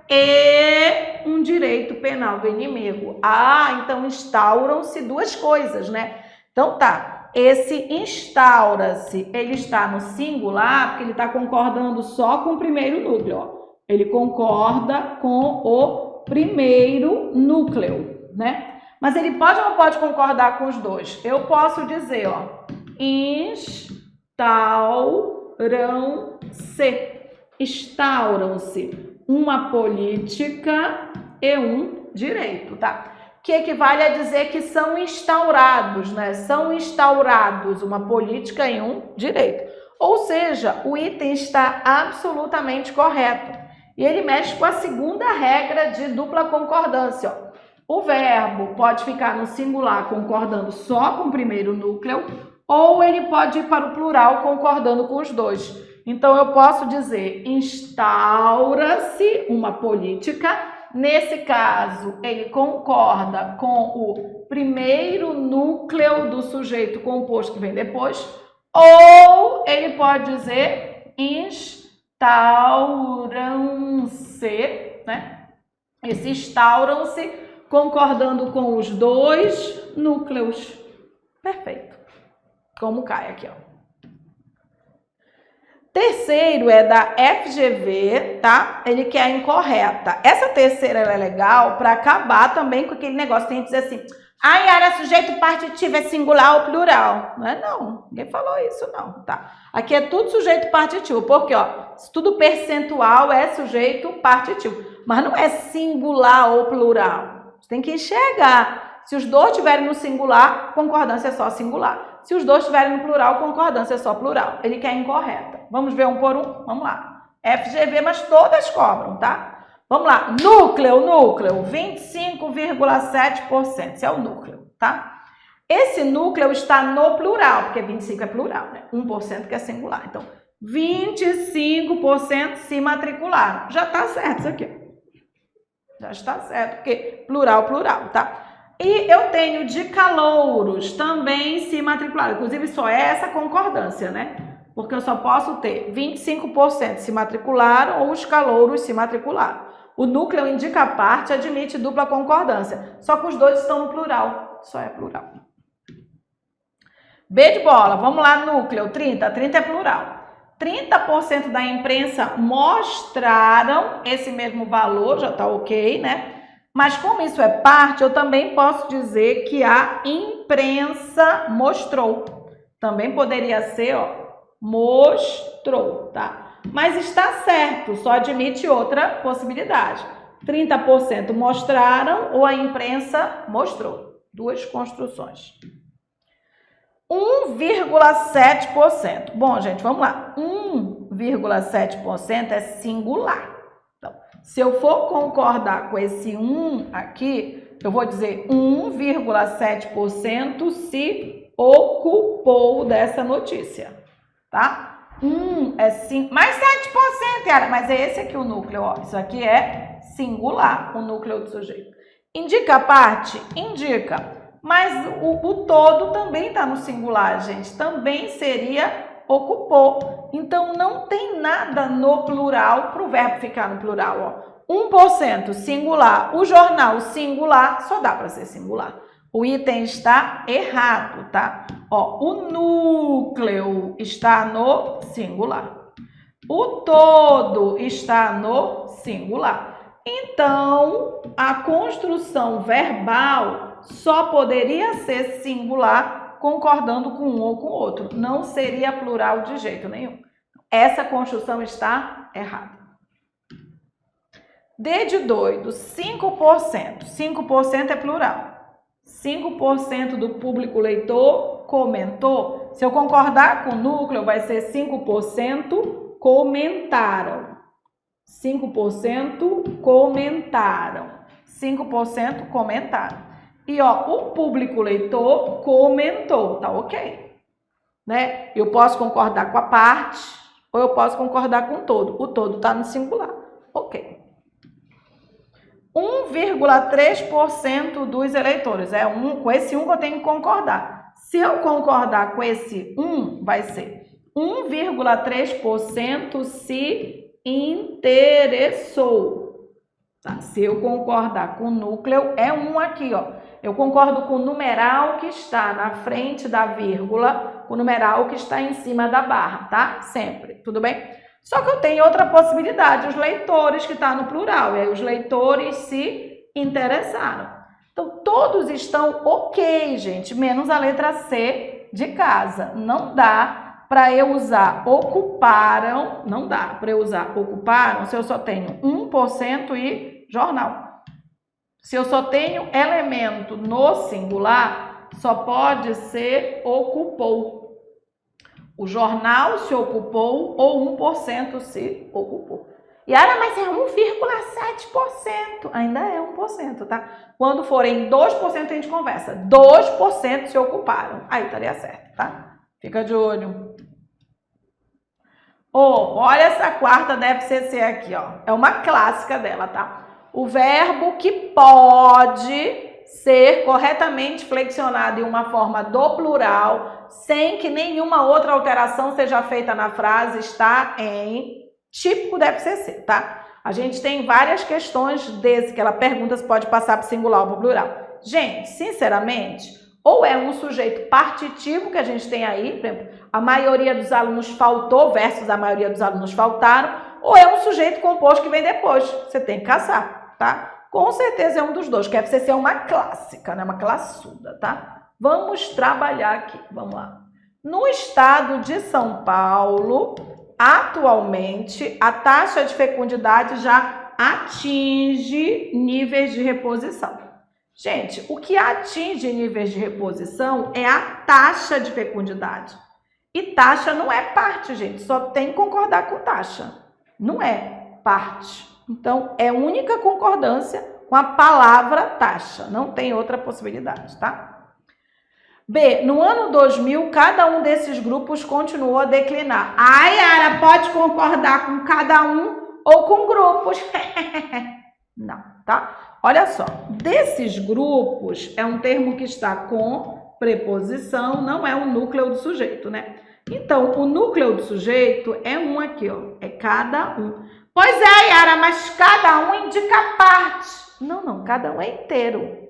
e um direito penal do inimigo. Ah, então instauram-se duas coisas, né? Então tá, esse instaura-se, ele está no singular, porque ele está concordando só com o primeiro núcleo, ó. Ele concorda com o primeiro núcleo, né? Mas ele pode ou não pode concordar com os dois? Eu posso dizer, ó, instauram-se uma política e um direito, tá? Que equivale a dizer que são instaurados, né? São instaurados uma política e um direito. Ou seja, o item está absolutamente correto. E ele mexe com a segunda regra de dupla concordância, ó. O verbo pode ficar no singular concordando só com o primeiro núcleo, ou ele pode ir para o plural concordando com os dois. Então, eu posso dizer, instaura-se uma política. Nesse caso, ele concorda com o primeiro núcleo do sujeito composto que vem depois, ou ele pode dizer, instauram-se, né? Esse instauram-se concordando com os dois núcleos. Perfeito. Como cai aqui, ó. Terceiro é da FGV, tá? Ele quer a incorreta. Essa terceira ela é legal para acabar também com aquele negócio que a gente diz assim, ai, Yara, sujeito partitivo é singular ou plural? Não é não, ninguém falou isso não, tá? Aqui é tudo sujeito partitivo, porque, ó, tudo percentual é sujeito partitivo, mas não é singular ou plural. Você tem que enxergar. Se os dois estiverem no singular, concordância é só singular. Se os dois estiverem no plural, concordância é só plural. Ele quer incorreta. Vamos ver um por um? Vamos lá. FGV, mas todas cobram, tá? Vamos lá. Núcleo, 25,7%. Esse é o núcleo, tá? Esse núcleo está no plural, porque 25 é plural, né? 1% que é singular. Então, 25% se matricularam. Já está certo isso aqui. Já está certo, porque plural, tá? E eu tenho de calouros também se matricularam. Inclusive, só é essa concordância, né? Porque eu só posso ter 25% se matricularam ou os calouros se matricularam. O núcleo indica a parte, admite dupla concordância. Só que os dois estão no plural. Só é plural. B de bola. Vamos lá, núcleo. 30. 30 é plural. 30% da imprensa mostraram esse mesmo valor, já está ok, né? Mas como isso é parte, eu também posso dizer que a imprensa mostrou. Também poderia ser, ó, mostrou, tá? Mas está certo, só admite outra possibilidade. 30% mostraram ou a imprensa mostrou. Duas construções. 1,7%. Bom, gente, vamos lá. 1,7% é singular. Então, se eu for concordar com esse 1 aqui, eu vou dizer 1,7% se ocupou dessa notícia, tá? 1 é sim, mais 7%, Yara, mas é esse aqui o núcleo, ó. Isso aqui é singular, o núcleo do sujeito. Indica a parte? Indica. Mas o todo também está no singular, gente. Também seria ocupou. Então, não tem nada no plural para o verbo ficar no plural, ó. 1% singular. O jornal singular só dá para ser singular. O item está errado, tá? Ó, o núcleo está no singular. O todo está no singular. Então, a construção verbal só poderia ser singular concordando com um ou com o outro. Não seria plural de jeito nenhum. Essa construção está errada. D de doido, 5%. 5% é plural. 5% do público leitor comentou. Se eu concordar com o núcleo, vai ser 5% comentaram. 5% comentaram. 5% comentaram. E ó, o público leitor comentou, tá ok? Né? Eu posso concordar com a parte ou eu posso concordar com o todo. O todo tá no singular. Ok. 1,3% dos eleitores. Com esse 1 que eu tenho que concordar. Se eu concordar com esse 1, vai ser 1,3% se interessou. Tá? Se eu concordar com o núcleo, é 1 aqui, ó. Eu concordo com o numeral que está na frente da vírgula, com o numeral que está em cima da barra, tá? Sempre, tudo bem? Só que eu tenho outra possibilidade, os leitores, que está no plural. E aí os leitores se interessaram. Então, todos estão ok, gente, menos a letra C de casa. Não dá para eu usar ocuparam, não dá para eu usar ocuparam se eu só tenho 1% e jornal. Se eu só tenho elemento no singular, só pode ser ocupou. O jornal se ocupou ou 1% se ocupou. E Ara, mas é 1,7%. Ainda é 1%, tá? Quando forem 2%, a gente conversa. 2% se ocuparam. Aí estaria certo, tá? Fica de olho. Olha essa quarta deve ser aqui, ó. É uma clássica dela, tá? O verbo que pode ser corretamente flexionado em uma forma do plural, sem que nenhuma outra alteração seja feita na frase, está em típico deve ser, tá? A gente tem várias questões desse que ela pergunta se pode passar para singular ou para plural. Gente, sinceramente, ou é um sujeito partitivo que a gente tem aí, por exemplo, a maioria dos alunos faltou versus a maioria dos alunos faltaram, ou é um sujeito composto que vem depois. Você tem que caçar, tá? Com certeza é um dos dois, que deve ser uma clássica, né? Uma classuda, tá? Vamos trabalhar aqui, vamos lá. No estado de São Paulo, atualmente, a taxa de fecundidade já atinge níveis de reposição. Gente, o que atinge níveis de reposição é a taxa de fecundidade. E taxa não é parte, gente, só tem que concordar com taxa. Não é parte. Então, é única concordância com a palavra taxa. Não tem outra possibilidade, tá? B. No ano 2000, cada um desses grupos continuou a declinar. A Yara pode concordar com cada um ou com grupos. Não, tá? Olha só. Desses grupos, é um termo que está com preposição, não é o núcleo do sujeito, né? Então, o núcleo do sujeito é um aqui, ó. É cada um. Pois é, Yara, mas cada um indica parte. Não, cada um é inteiro.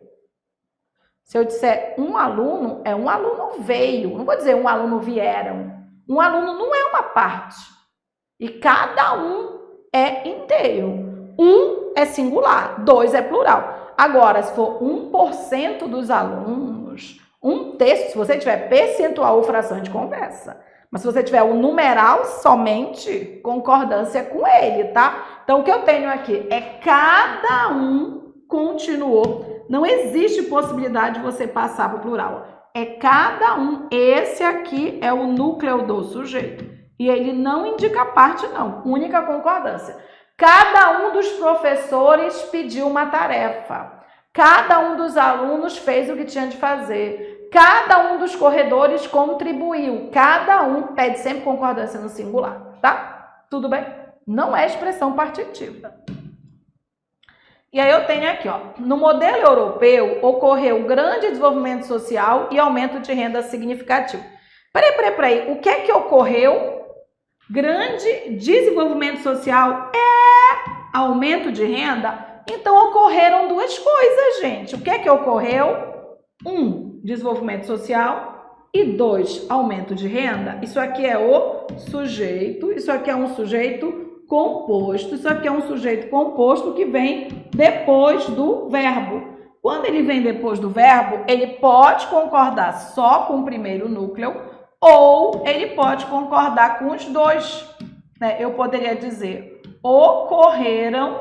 Se eu disser um aluno, é um aluno veio. Não vou dizer um aluno vieram. Um aluno não é uma parte. E cada um é inteiro. Um é singular, 2 é plural. Agora, se for 1% dos alunos, 1/3, se você tiver percentual ou fração, a gente conversa. Mas se você tiver o numeral somente, concordância com ele, tá? Então, o que eu tenho aqui é cada um continuou. Não existe possibilidade de você passar para o plural. É cada um. Esse aqui é o núcleo do sujeito. E ele não indica parte, não. Única concordância. Cada um dos professores pediu uma tarefa. Cada um dos alunos fez o que tinha de fazer. Cada um dos corredores contribuiu. Cada um pede sempre concordância no singular, tá? Tudo bem? Não é expressão partitiva. E aí eu tenho aqui, ó, no modelo europeu ocorreu grande desenvolvimento social e aumento de renda significativo. Peraí, o que é que ocorreu? Grande desenvolvimento social é aumento de renda? Então ocorreram duas coisas, gente. O que é que ocorreu? 1, desenvolvimento social e 2, aumento de renda. Isso aqui é o sujeito, isso aqui é um sujeito composto, isso aqui é um sujeito composto que vem depois do verbo. Quando ele vem depois do verbo, ele pode concordar só com o primeiro núcleo ou ele pode concordar com os dois. Né? Eu poderia dizer ocorreram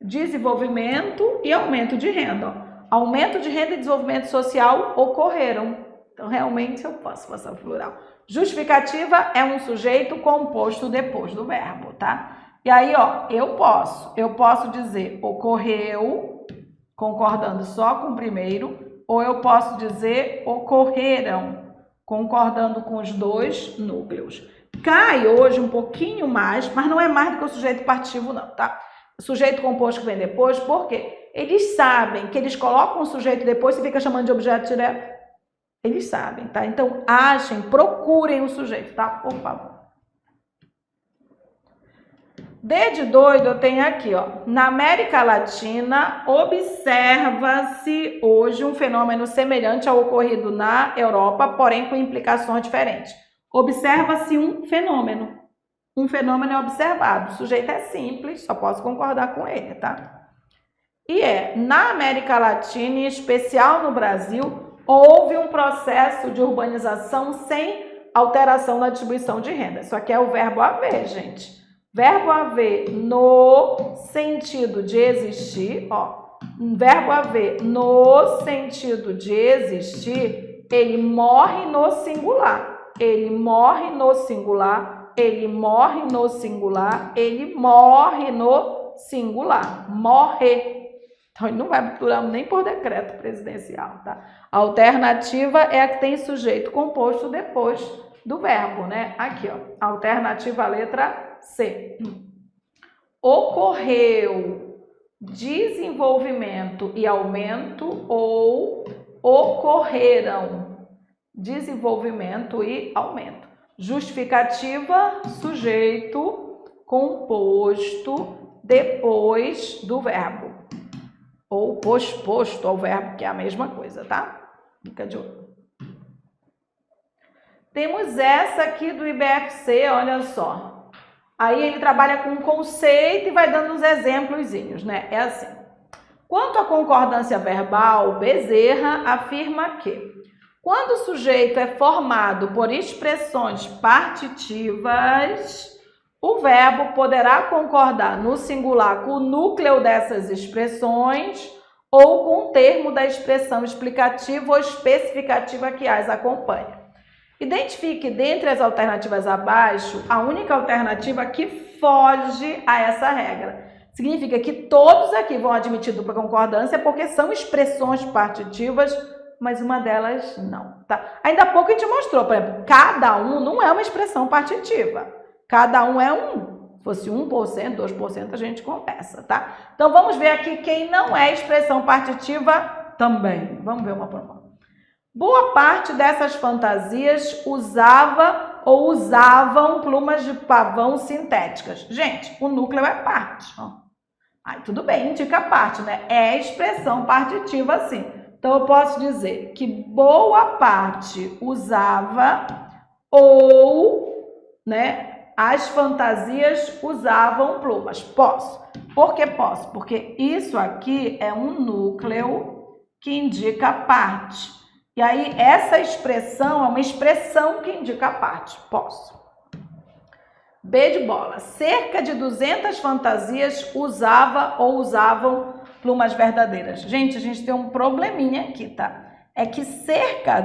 desenvolvimento e aumento de renda. Aumento de renda e desenvolvimento social ocorreram. Então, realmente, eu posso passar o plural. Justificativa é um sujeito composto depois do verbo, tá? E aí, ó, eu posso dizer ocorreu, concordando só com o primeiro, ou eu posso dizer ocorreram, concordando com os dois núcleos. Cai hoje um pouquinho mais, mas não é mais do que o sujeito partitivo não, tá? O sujeito composto que vem depois, por quê? Eles sabem que eles colocam o sujeito depois e fica chamando de objeto direto. Eles sabem, tá? Então, procurem o sujeito, tá? Por favor. D de doido eu tenho aqui, ó. Na América Latina, observa-se hoje um fenômeno semelhante ao ocorrido na Europa, porém com implicações diferentes. Observa-se um fenômeno. Um fenômeno é observado. O sujeito é simples, só posso concordar com ele, tá? E na América Latina, em especial no Brasil, houve um processo de urbanização sem alteração na distribuição de renda. Isso aqui é o verbo haver, gente. Verbo haver no sentido de existir, ó. Verbo haver no sentido de existir, ele morre no singular. Ele morre no singular, ele morre no singular, ele morre no singular. Morrer. Então, ele não vai pro plural nem por decreto presidencial, tá? A alternativa é a que tem sujeito composto depois do verbo, né? Aqui, ó. Alternativa letra C. Ocorreu desenvolvimento e aumento ou ocorreram desenvolvimento e aumento. Justificativa, sujeito composto depois do verbo. Ou posposto ao verbo, que é a mesma coisa, tá? Fica de olho. Temos essa aqui do IBFC, olha só. Aí ele trabalha com um conceito e vai dando uns exemplozinhos, né? É assim. Quanto à concordância verbal, Bezerra afirma que quando o sujeito é formado por expressões partitivas, o verbo poderá concordar no singular com o núcleo dessas expressões ou com o termo da expressão explicativa ou especificativa que as acompanha. Identifique dentre as alternativas abaixo a única alternativa que foge a essa regra. Significa que todos aqui vão admitir dupla concordância porque são expressões partitivas, mas uma delas não, tá? Ainda há pouco a gente mostrou, por exemplo, cada um não é uma expressão partitiva. Cada um é um. Se fosse 1%, 2%, a gente conversa, tá? Então, vamos ver aqui quem não é expressão partitiva também. Vamos ver uma por uma. Boa parte dessas fantasias usava ou usavam plumas de pavão sintéticas. Gente, o núcleo é parte. Aí, tudo bem, indica parte, né? É expressão partitiva, sim. Então, eu posso dizer que boa parte usava ou, né? As fantasias usavam plumas. Posso. Por que posso? Porque isso aqui é um núcleo que indica parte. E aí, essa expressão é uma expressão que indica parte. Posso. B de bola. Cerca de 200 fantasias usava ou usavam plumas verdadeiras. Gente, a gente tem um probleminha aqui, tá? É que cerca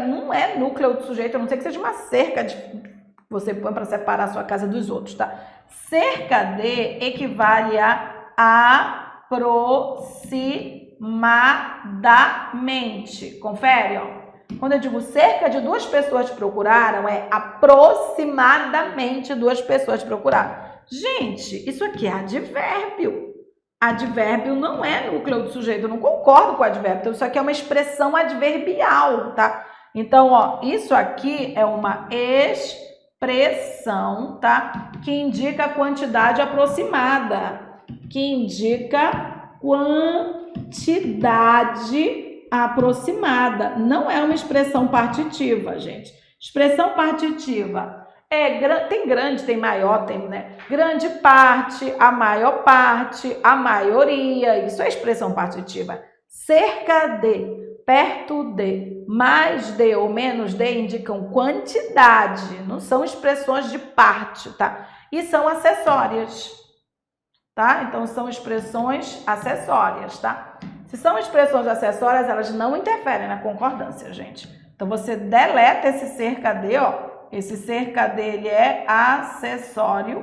não é núcleo do sujeito, a não ser que seja uma cerca de... Você põe para separar a sua casa dos outros, tá? Cerca de equivale a aproximadamente. Confere, ó. Quando eu digo cerca de 2 pessoas te procuraram, é aproximadamente 2 pessoas te procuraram. Gente, isso aqui é advérbio. Advérbio não é núcleo do sujeito, eu não concordo com o advérbio. Então, isso aqui é uma expressão adverbial, tá? Então, ó, isso aqui é uma expressão, tá? Que indica quantidade aproximada, que indica quantidade aproximada. Não é uma expressão partitiva, gente. Expressão partitiva tem grande, tem maior, tem, né? Grande parte, a maior parte, a maioria. Isso é expressão partitiva. Cerca de, perto de, mais de ou menos de indicam quantidade, não são expressões de parte, tá? E são acessórias, tá? Então, são expressões acessórias, tá? Se são expressões acessórias, elas não interferem na concordância, gente. Então, você deleta esse ser cadê, ó. Esse ser cadê, ele é acessório.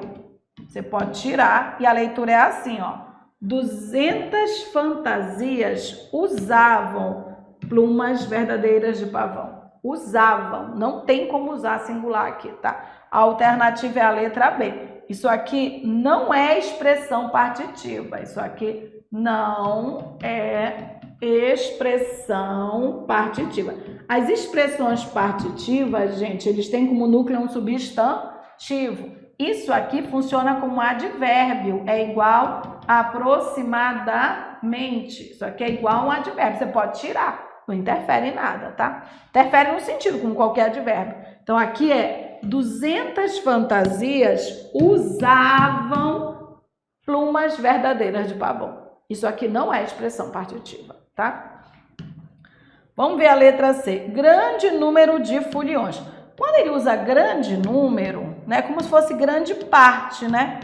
Você pode tirar e a leitura é assim, ó. 200 fantasias usavam plumas verdadeiras de pavão. Usavam, não tem como usar singular aqui, tá? A alternativa é a letra B. Isso aqui não é expressão partitiva, isso aqui não é expressão partitiva. As expressões partitivas, gente, eles têm como núcleo um substantivo. Isso aqui funciona como advérbio, é igual aproximadamente. Isso aqui é igual a um advérbio, você pode tirar, não interfere em nada, tá? Interfere no sentido, como qualquer advérbio. Então, aqui é 200 fantasias usavam plumas verdadeiras de pavão. Isso aqui não é expressão partitiva, tá? Vamos ver a letra C. Grande número de foliões. Quando ele usa grande número, né, como se fosse grande parte, né,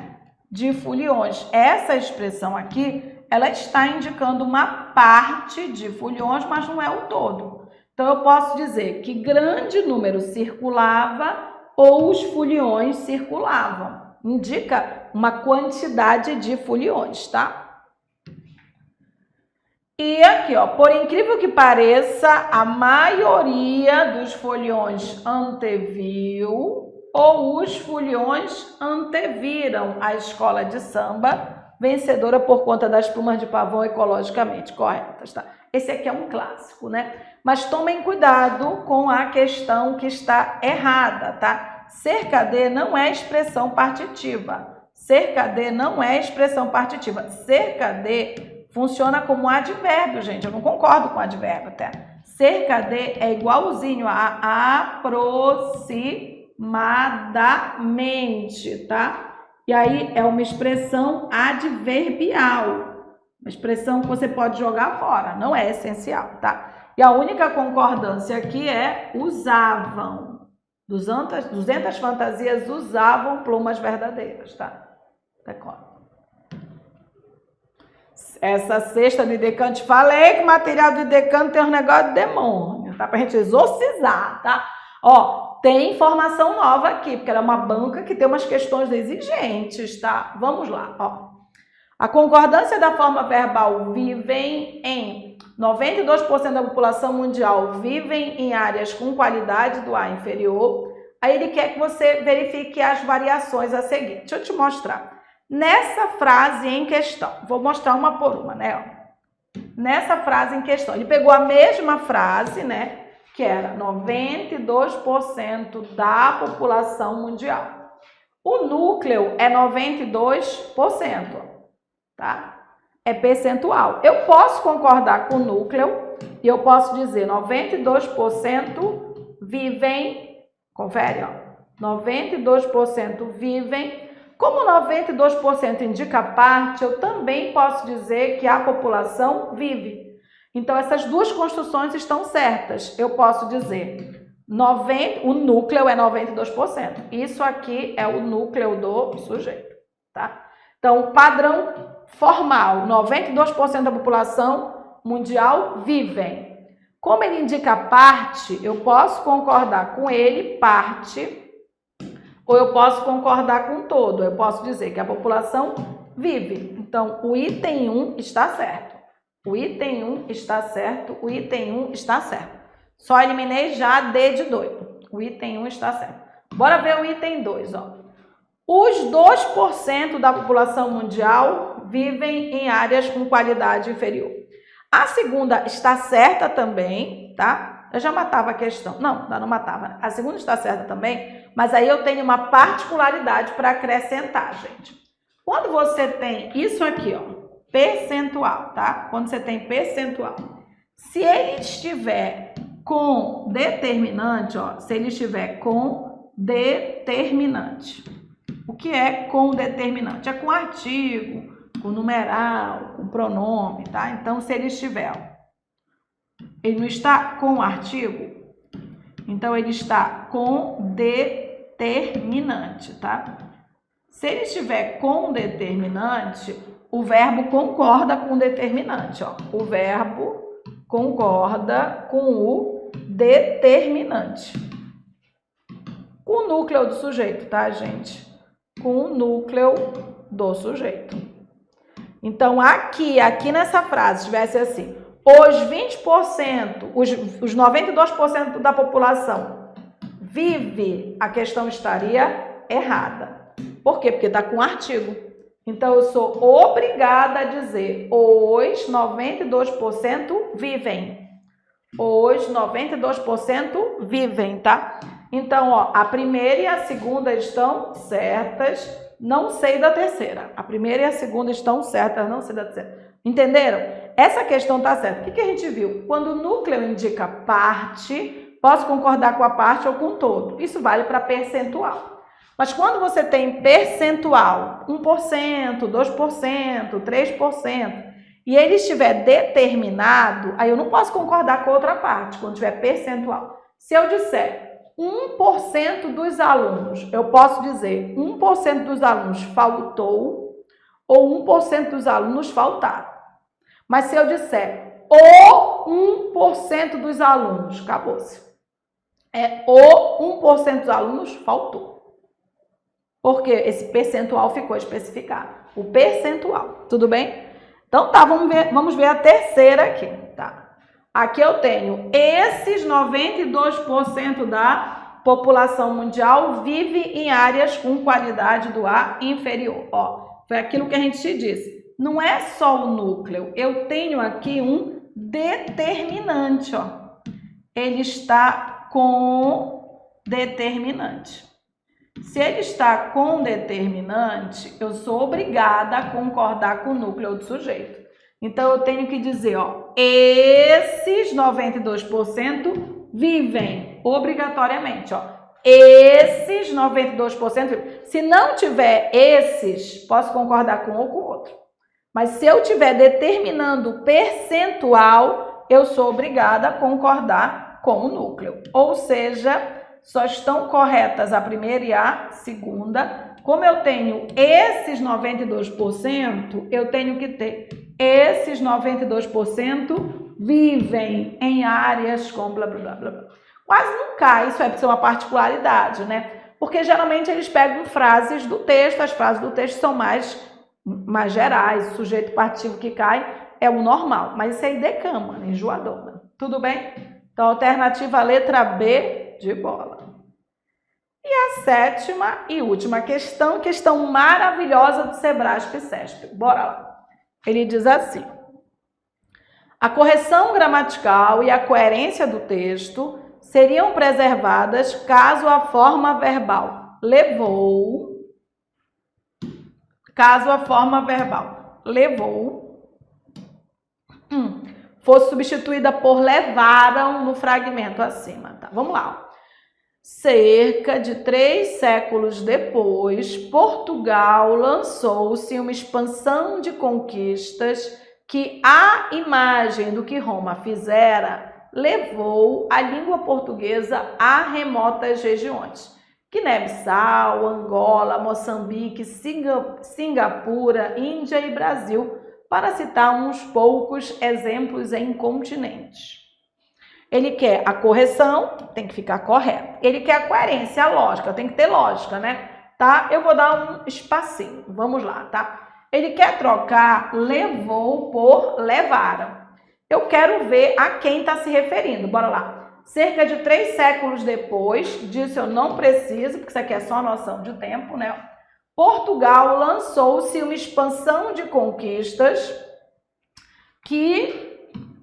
de foliões. Essa expressão aqui, ela está indicando uma parte de foliões, mas não é o todo. Então, eu posso dizer que grande número circulava ou os foliões circulavam. Indica uma quantidade de foliões, tá? E aqui, ó, por incrível que pareça, a maioria dos foliões anteviu ou os foliões anteviram a escola de samba vencedora por conta das plumas de pavão ecologicamente corretas, tá? Esse aqui é um clássico, né? Mas tomem cuidado com a questão que está errada, tá? Ser cadê não é expressão partitiva. Ser cadê não é expressão partitiva. Ser cadê funciona como advérbio, gente. Eu não concordo com advérbio até. Ser cadê é igualzinho a aproximadamente, tá? E aí é uma expressão adverbial. Uma expressão que você pode jogar fora, não é essencial, tá? E a única concordância aqui é usavam. 200 fantasias usavam plumas verdadeiras, tá? Decora. Essa cesta de decante, falei que o material de decante tem um negócio de demônio, tá? Pra gente exorcizar, tá? Ó, tem informação nova aqui, porque ela é uma banca que tem umas questões exigentes, tá? Vamos lá, ó. A concordância da forma verbal vivem em 92% da população mundial vivem em áreas com qualidade do ar inferior. Aí ele quer que você verifique as variações a seguir. Deixa eu te mostrar. Nessa frase em questão, vou mostrar uma por uma, né? Nessa frase em questão, ele pegou a mesma frase, né? Que era 92% da população mundial. O núcleo é 92%, tá? É percentual. Eu posso concordar com o núcleo e eu posso dizer 92% vivem, confere, ó, 92% vivem. Como 92% indica parte, eu também posso dizer que a população vive. Então, essas duas construções estão certas. Eu posso dizer, o núcleo é 92%. Isso aqui é o núcleo do sujeito, tá? Então, padrão formal, 92% da população mundial vivem. Como ele indica parte, eu posso concordar com ele, parte, ou eu posso concordar com todo. Eu posso dizer que a população vive. Então, o item 1 está certo. O item 1 está certo. O item 1 está certo. Só eliminei já D de doido. O item 1 está certo. Bora ver o item 2, ó. Os 2% da população mundial vivem em áreas com qualidade inferior. A segunda está certa também, tá? Eu já matava a questão. Não, não matava. A segunda está certa também, mas aí eu tenho uma particularidade para acrescentar, gente. Quando você tem isso aqui, ó, percentual, tá? Quando você tem percentual, se ele estiver com determinante, ó, se ele estiver com determinante. O que é com determinante? É com artigo, com numeral, com pronome, tá? Então, se ele estiver, ó, ele não está com artigo, então ele está com determinante, tá? Se ele estiver com determinante, o verbo concorda com o determinante, ó. O verbo concorda com o determinante. Com o núcleo do sujeito, tá, gente? Com o núcleo do sujeito. Então, aqui nessa frase, tivesse assim, os 20%, os 92% da população vive, a questão estaria errada. Por quê? Porque está com artigo. Então, eu sou obrigada a dizer os 92% vivem. Os 92% vivem, tá? Então, ó, a primeira e a segunda estão certas, não sei da terceira. A primeira e a segunda estão certas, não sei da terceira. Entenderam? Essa questão tá certa. O que a gente viu? Quando o núcleo indica parte, posso concordar com a parte ou com o todo. Isso vale para percentual. Mas quando você tem percentual, 1%, 2%, 3%, e ele estiver determinado, aí eu não posso concordar com a outra parte, quando tiver percentual. Se eu disser 1% dos alunos, eu posso dizer 1% dos alunos faltou ou 1% dos alunos faltaram. Mas se eu disser o 1% dos alunos, acabou-se. É o 1% dos alunos faltou. Porque esse percentual ficou especificado. O percentual, tudo bem? Então tá, vamos ver a terceira aqui, tá? Aqui eu tenho esses 92% da população mundial vive em áreas com qualidade do ar inferior. Ó, foi aquilo que a gente te disse. Não é só o núcleo, eu tenho aqui um determinante, ó. Ele está com determinante. Se ele está com determinante, eu sou obrigada a concordar com o núcleo do sujeito. Então, eu tenho que dizer, ó, esses 92% vivem obrigatoriamente, ó. Esses 92% vivem. Se não tiver esses, posso concordar com um ou com outro. Mas se eu estiver determinando o percentual, eu sou obrigada a concordar com o núcleo. Ou seja, só estão corretas a primeira e a segunda. Como eu tenho esses 92%, eu tenho que ter esses 92% vivem em áreas com blá, blá, blá, blá. Quase não cai, isso é ser uma particularidade, né? Porque geralmente eles pegam frases do texto, as frases do texto são mais gerais, o sujeito partido que cai é o normal, mas isso aí decama, enjoadona. Tudo bem? Então, alternativa letra B de bola. E a sétima e última questão maravilhosa do Sebrasp e Cesp. Bora lá. Ele diz assim: a correção gramatical e a coerência do texto seriam preservadas caso a forma verbal levou, fosse substituída por levaram no fragmento acima. Tá, vamos lá. Cerca de 3 séculos depois, Portugal lançou-se uma expansão de conquistas que, à imagem do que Roma fizera, levou a língua portuguesa a remotas regiões. Guiné-Bissau, Angola, Moçambique, Singapura, Índia e Brasil, para citar uns poucos exemplos em continentes. Ele quer a correção, tem que ficar correto. Ele quer a coerência, a lógica, tem que ter lógica, né? Tá? Eu vou dar um espacinho, vamos lá, tá? Ele quer trocar levou por levaram. Eu quero ver a quem está se referindo, bora lá. Cerca de 3 séculos depois, disso eu não preciso, porque isso aqui é só noção de tempo, né? Portugal lançou-se uma expansão de conquistas que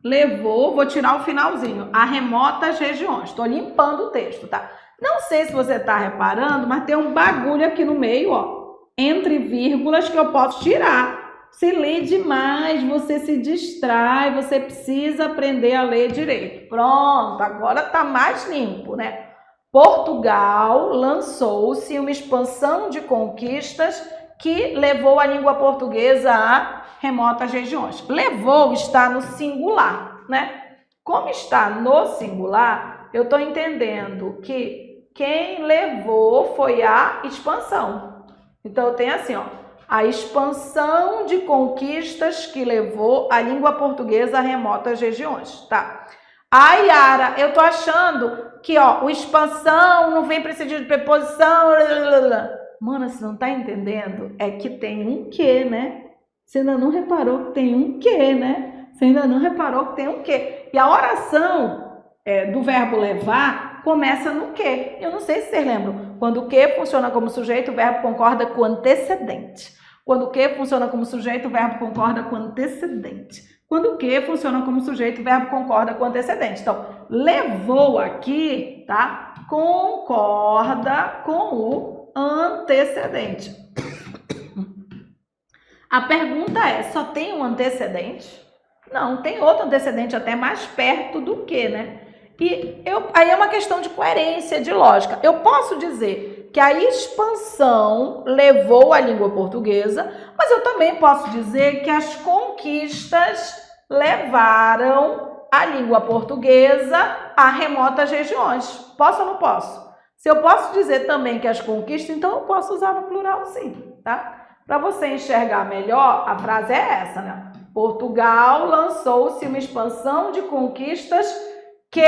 levou, vou tirar o finalzinho, a remotas regiões. Estou limpando o texto, tá? Não sei se você está reparando, mas tem um bagulho aqui no meio, ó, entre vírgulas que eu posso tirar. Se lê demais, você se distrai, você precisa aprender a ler direito. Pronto, agora tá mais limpo, né? Portugal lançou-se uma expansão de conquistas que levou a língua portuguesa a remotas regiões. Levou está no singular, né? Como está no singular, eu estou entendendo que quem levou foi a expansão. Então, eu tenho assim, ó. A expansão de conquistas que levou a língua portuguesa a remotas regiões, tá? Ai, Yara, eu tô achando que, ó, o expansão não vem precedido de preposição. Mano, você não tá entendendo? É que tem um que, né? Você ainda não reparou que tem um que, né? Você ainda não reparou que tem um que. E a oração do verbo levar começa no que. Eu não sei se vocês lembram. Quando o que funciona como sujeito, o verbo concorda com o antecedente. Quando o que funciona como sujeito, o verbo concorda com o antecedente. Quando o que funciona como sujeito, o verbo concorda com o antecedente. Então, levou aqui, tá? Concorda com o antecedente. A pergunta é, só tem um antecedente? Não, tem outro antecedente até mais perto do que, né? E aí é uma questão de coerência, de lógica. Eu posso dizer que a expansão levou a língua portuguesa, mas eu também posso dizer que as conquistas levaram a língua portuguesa a remotas regiões. Posso ou não posso? Se eu posso dizer também que as conquistas, então eu posso usar no plural sim, tá? Para você enxergar melhor, a frase é essa, né? Portugal lançou-se uma expansão de conquistas que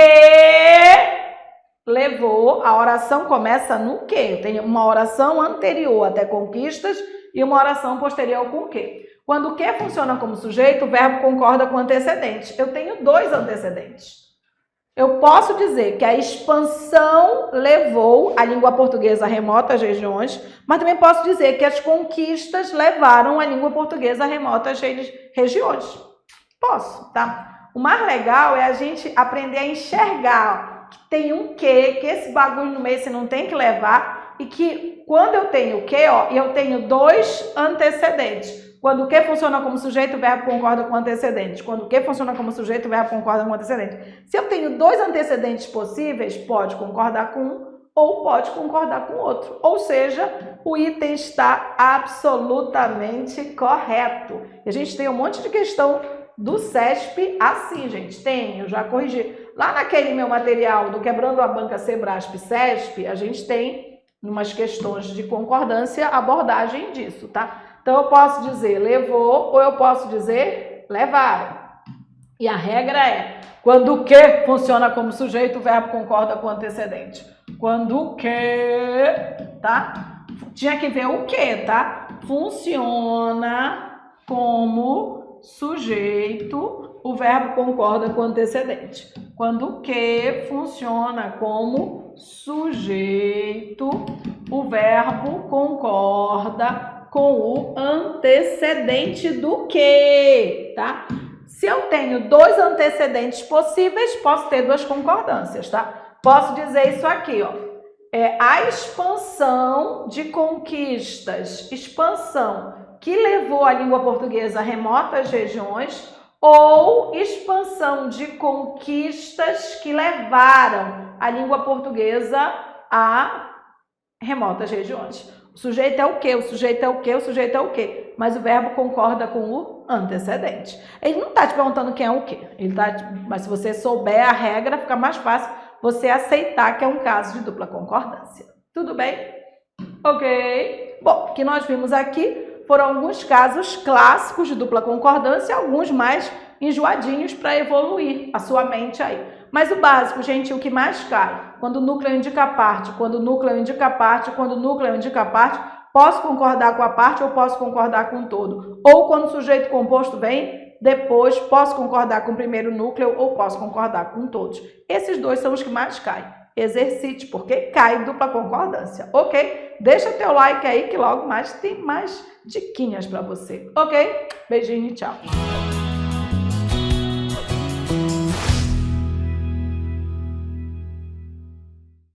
levou, a oração começa no que? Tem uma oração anterior até conquistas e uma oração posterior com o que? Quando o que funciona como sujeito, o verbo concorda com o antecedente. Eu tenho dois antecedentes. Eu posso dizer que a expansão levou a língua portuguesa a remotas regiões, mas também posso dizer que as conquistas levaram a língua portuguesa a remotas regiões. Posso, tá? O mais legal é a gente aprender a enxergar que tem um que esse bagulho no meio você não tem que levar e que quando eu tenho o que, ó, eu tenho dois antecedentes. Quando o que funciona como sujeito, o verbo concorda com o antecedente. Quando o que funciona como sujeito, o verbo concorda com o antecedente. Se eu tenho dois antecedentes possíveis, pode concordar com um ou pode concordar com o outro. Ou seja, o item está absolutamente correto. E a gente tem um monte de questão do CESP assim, gente. Tem, eu já corrigi. Lá naquele meu material do Quebrando a Banca Sebrasp CESP, a gente tem umas questões de concordância, abordagem disso, tá? Então, eu posso dizer levou ou eu posso dizer levaram. E a regra é, quando o que funciona como sujeito, o verbo concorda com o antecedente. Quando o que, tá? Tinha que ver o que, tá? Funciona como sujeito, o verbo concorda com o antecedente. Quando o que funciona como sujeito, o verbo concorda com o antecedente do que, tá? Se eu tenho dois antecedentes possíveis, posso ter duas concordâncias, tá? Posso dizer isso aqui, ó. A expansão de conquistas, expansão que levou a língua portuguesa a remotas regiões ou expansão de conquistas que levaram a língua portuguesa a remotas regiões. O sujeito é o quê? O sujeito é o quê? O sujeito é o quê? Mas o verbo concorda com o antecedente. Ele não está te perguntando quem é o quê. Mas se você souber a regra, fica mais fácil você aceitar que é um caso de dupla concordância. Tudo bem? Ok. Bom, o que nós vimos aqui foram alguns casos clássicos de dupla concordância e alguns mais enjoadinhos para evoluir a sua mente aí. Mas o básico, gente, o que mais cai? Quando o núcleo indica a parte, quando o núcleo indica a parte, quando o núcleo indica a parte, posso concordar com a parte ou posso concordar com o todo. Ou quando o sujeito composto vem, depois posso concordar com o primeiro núcleo ou posso concordar com todos. Esses dois são os que mais caem. Exercite, porque cai dupla concordância, ok? Deixa teu like aí que logo mais tem mais diquinhas para você, ok? Beijinho e tchau.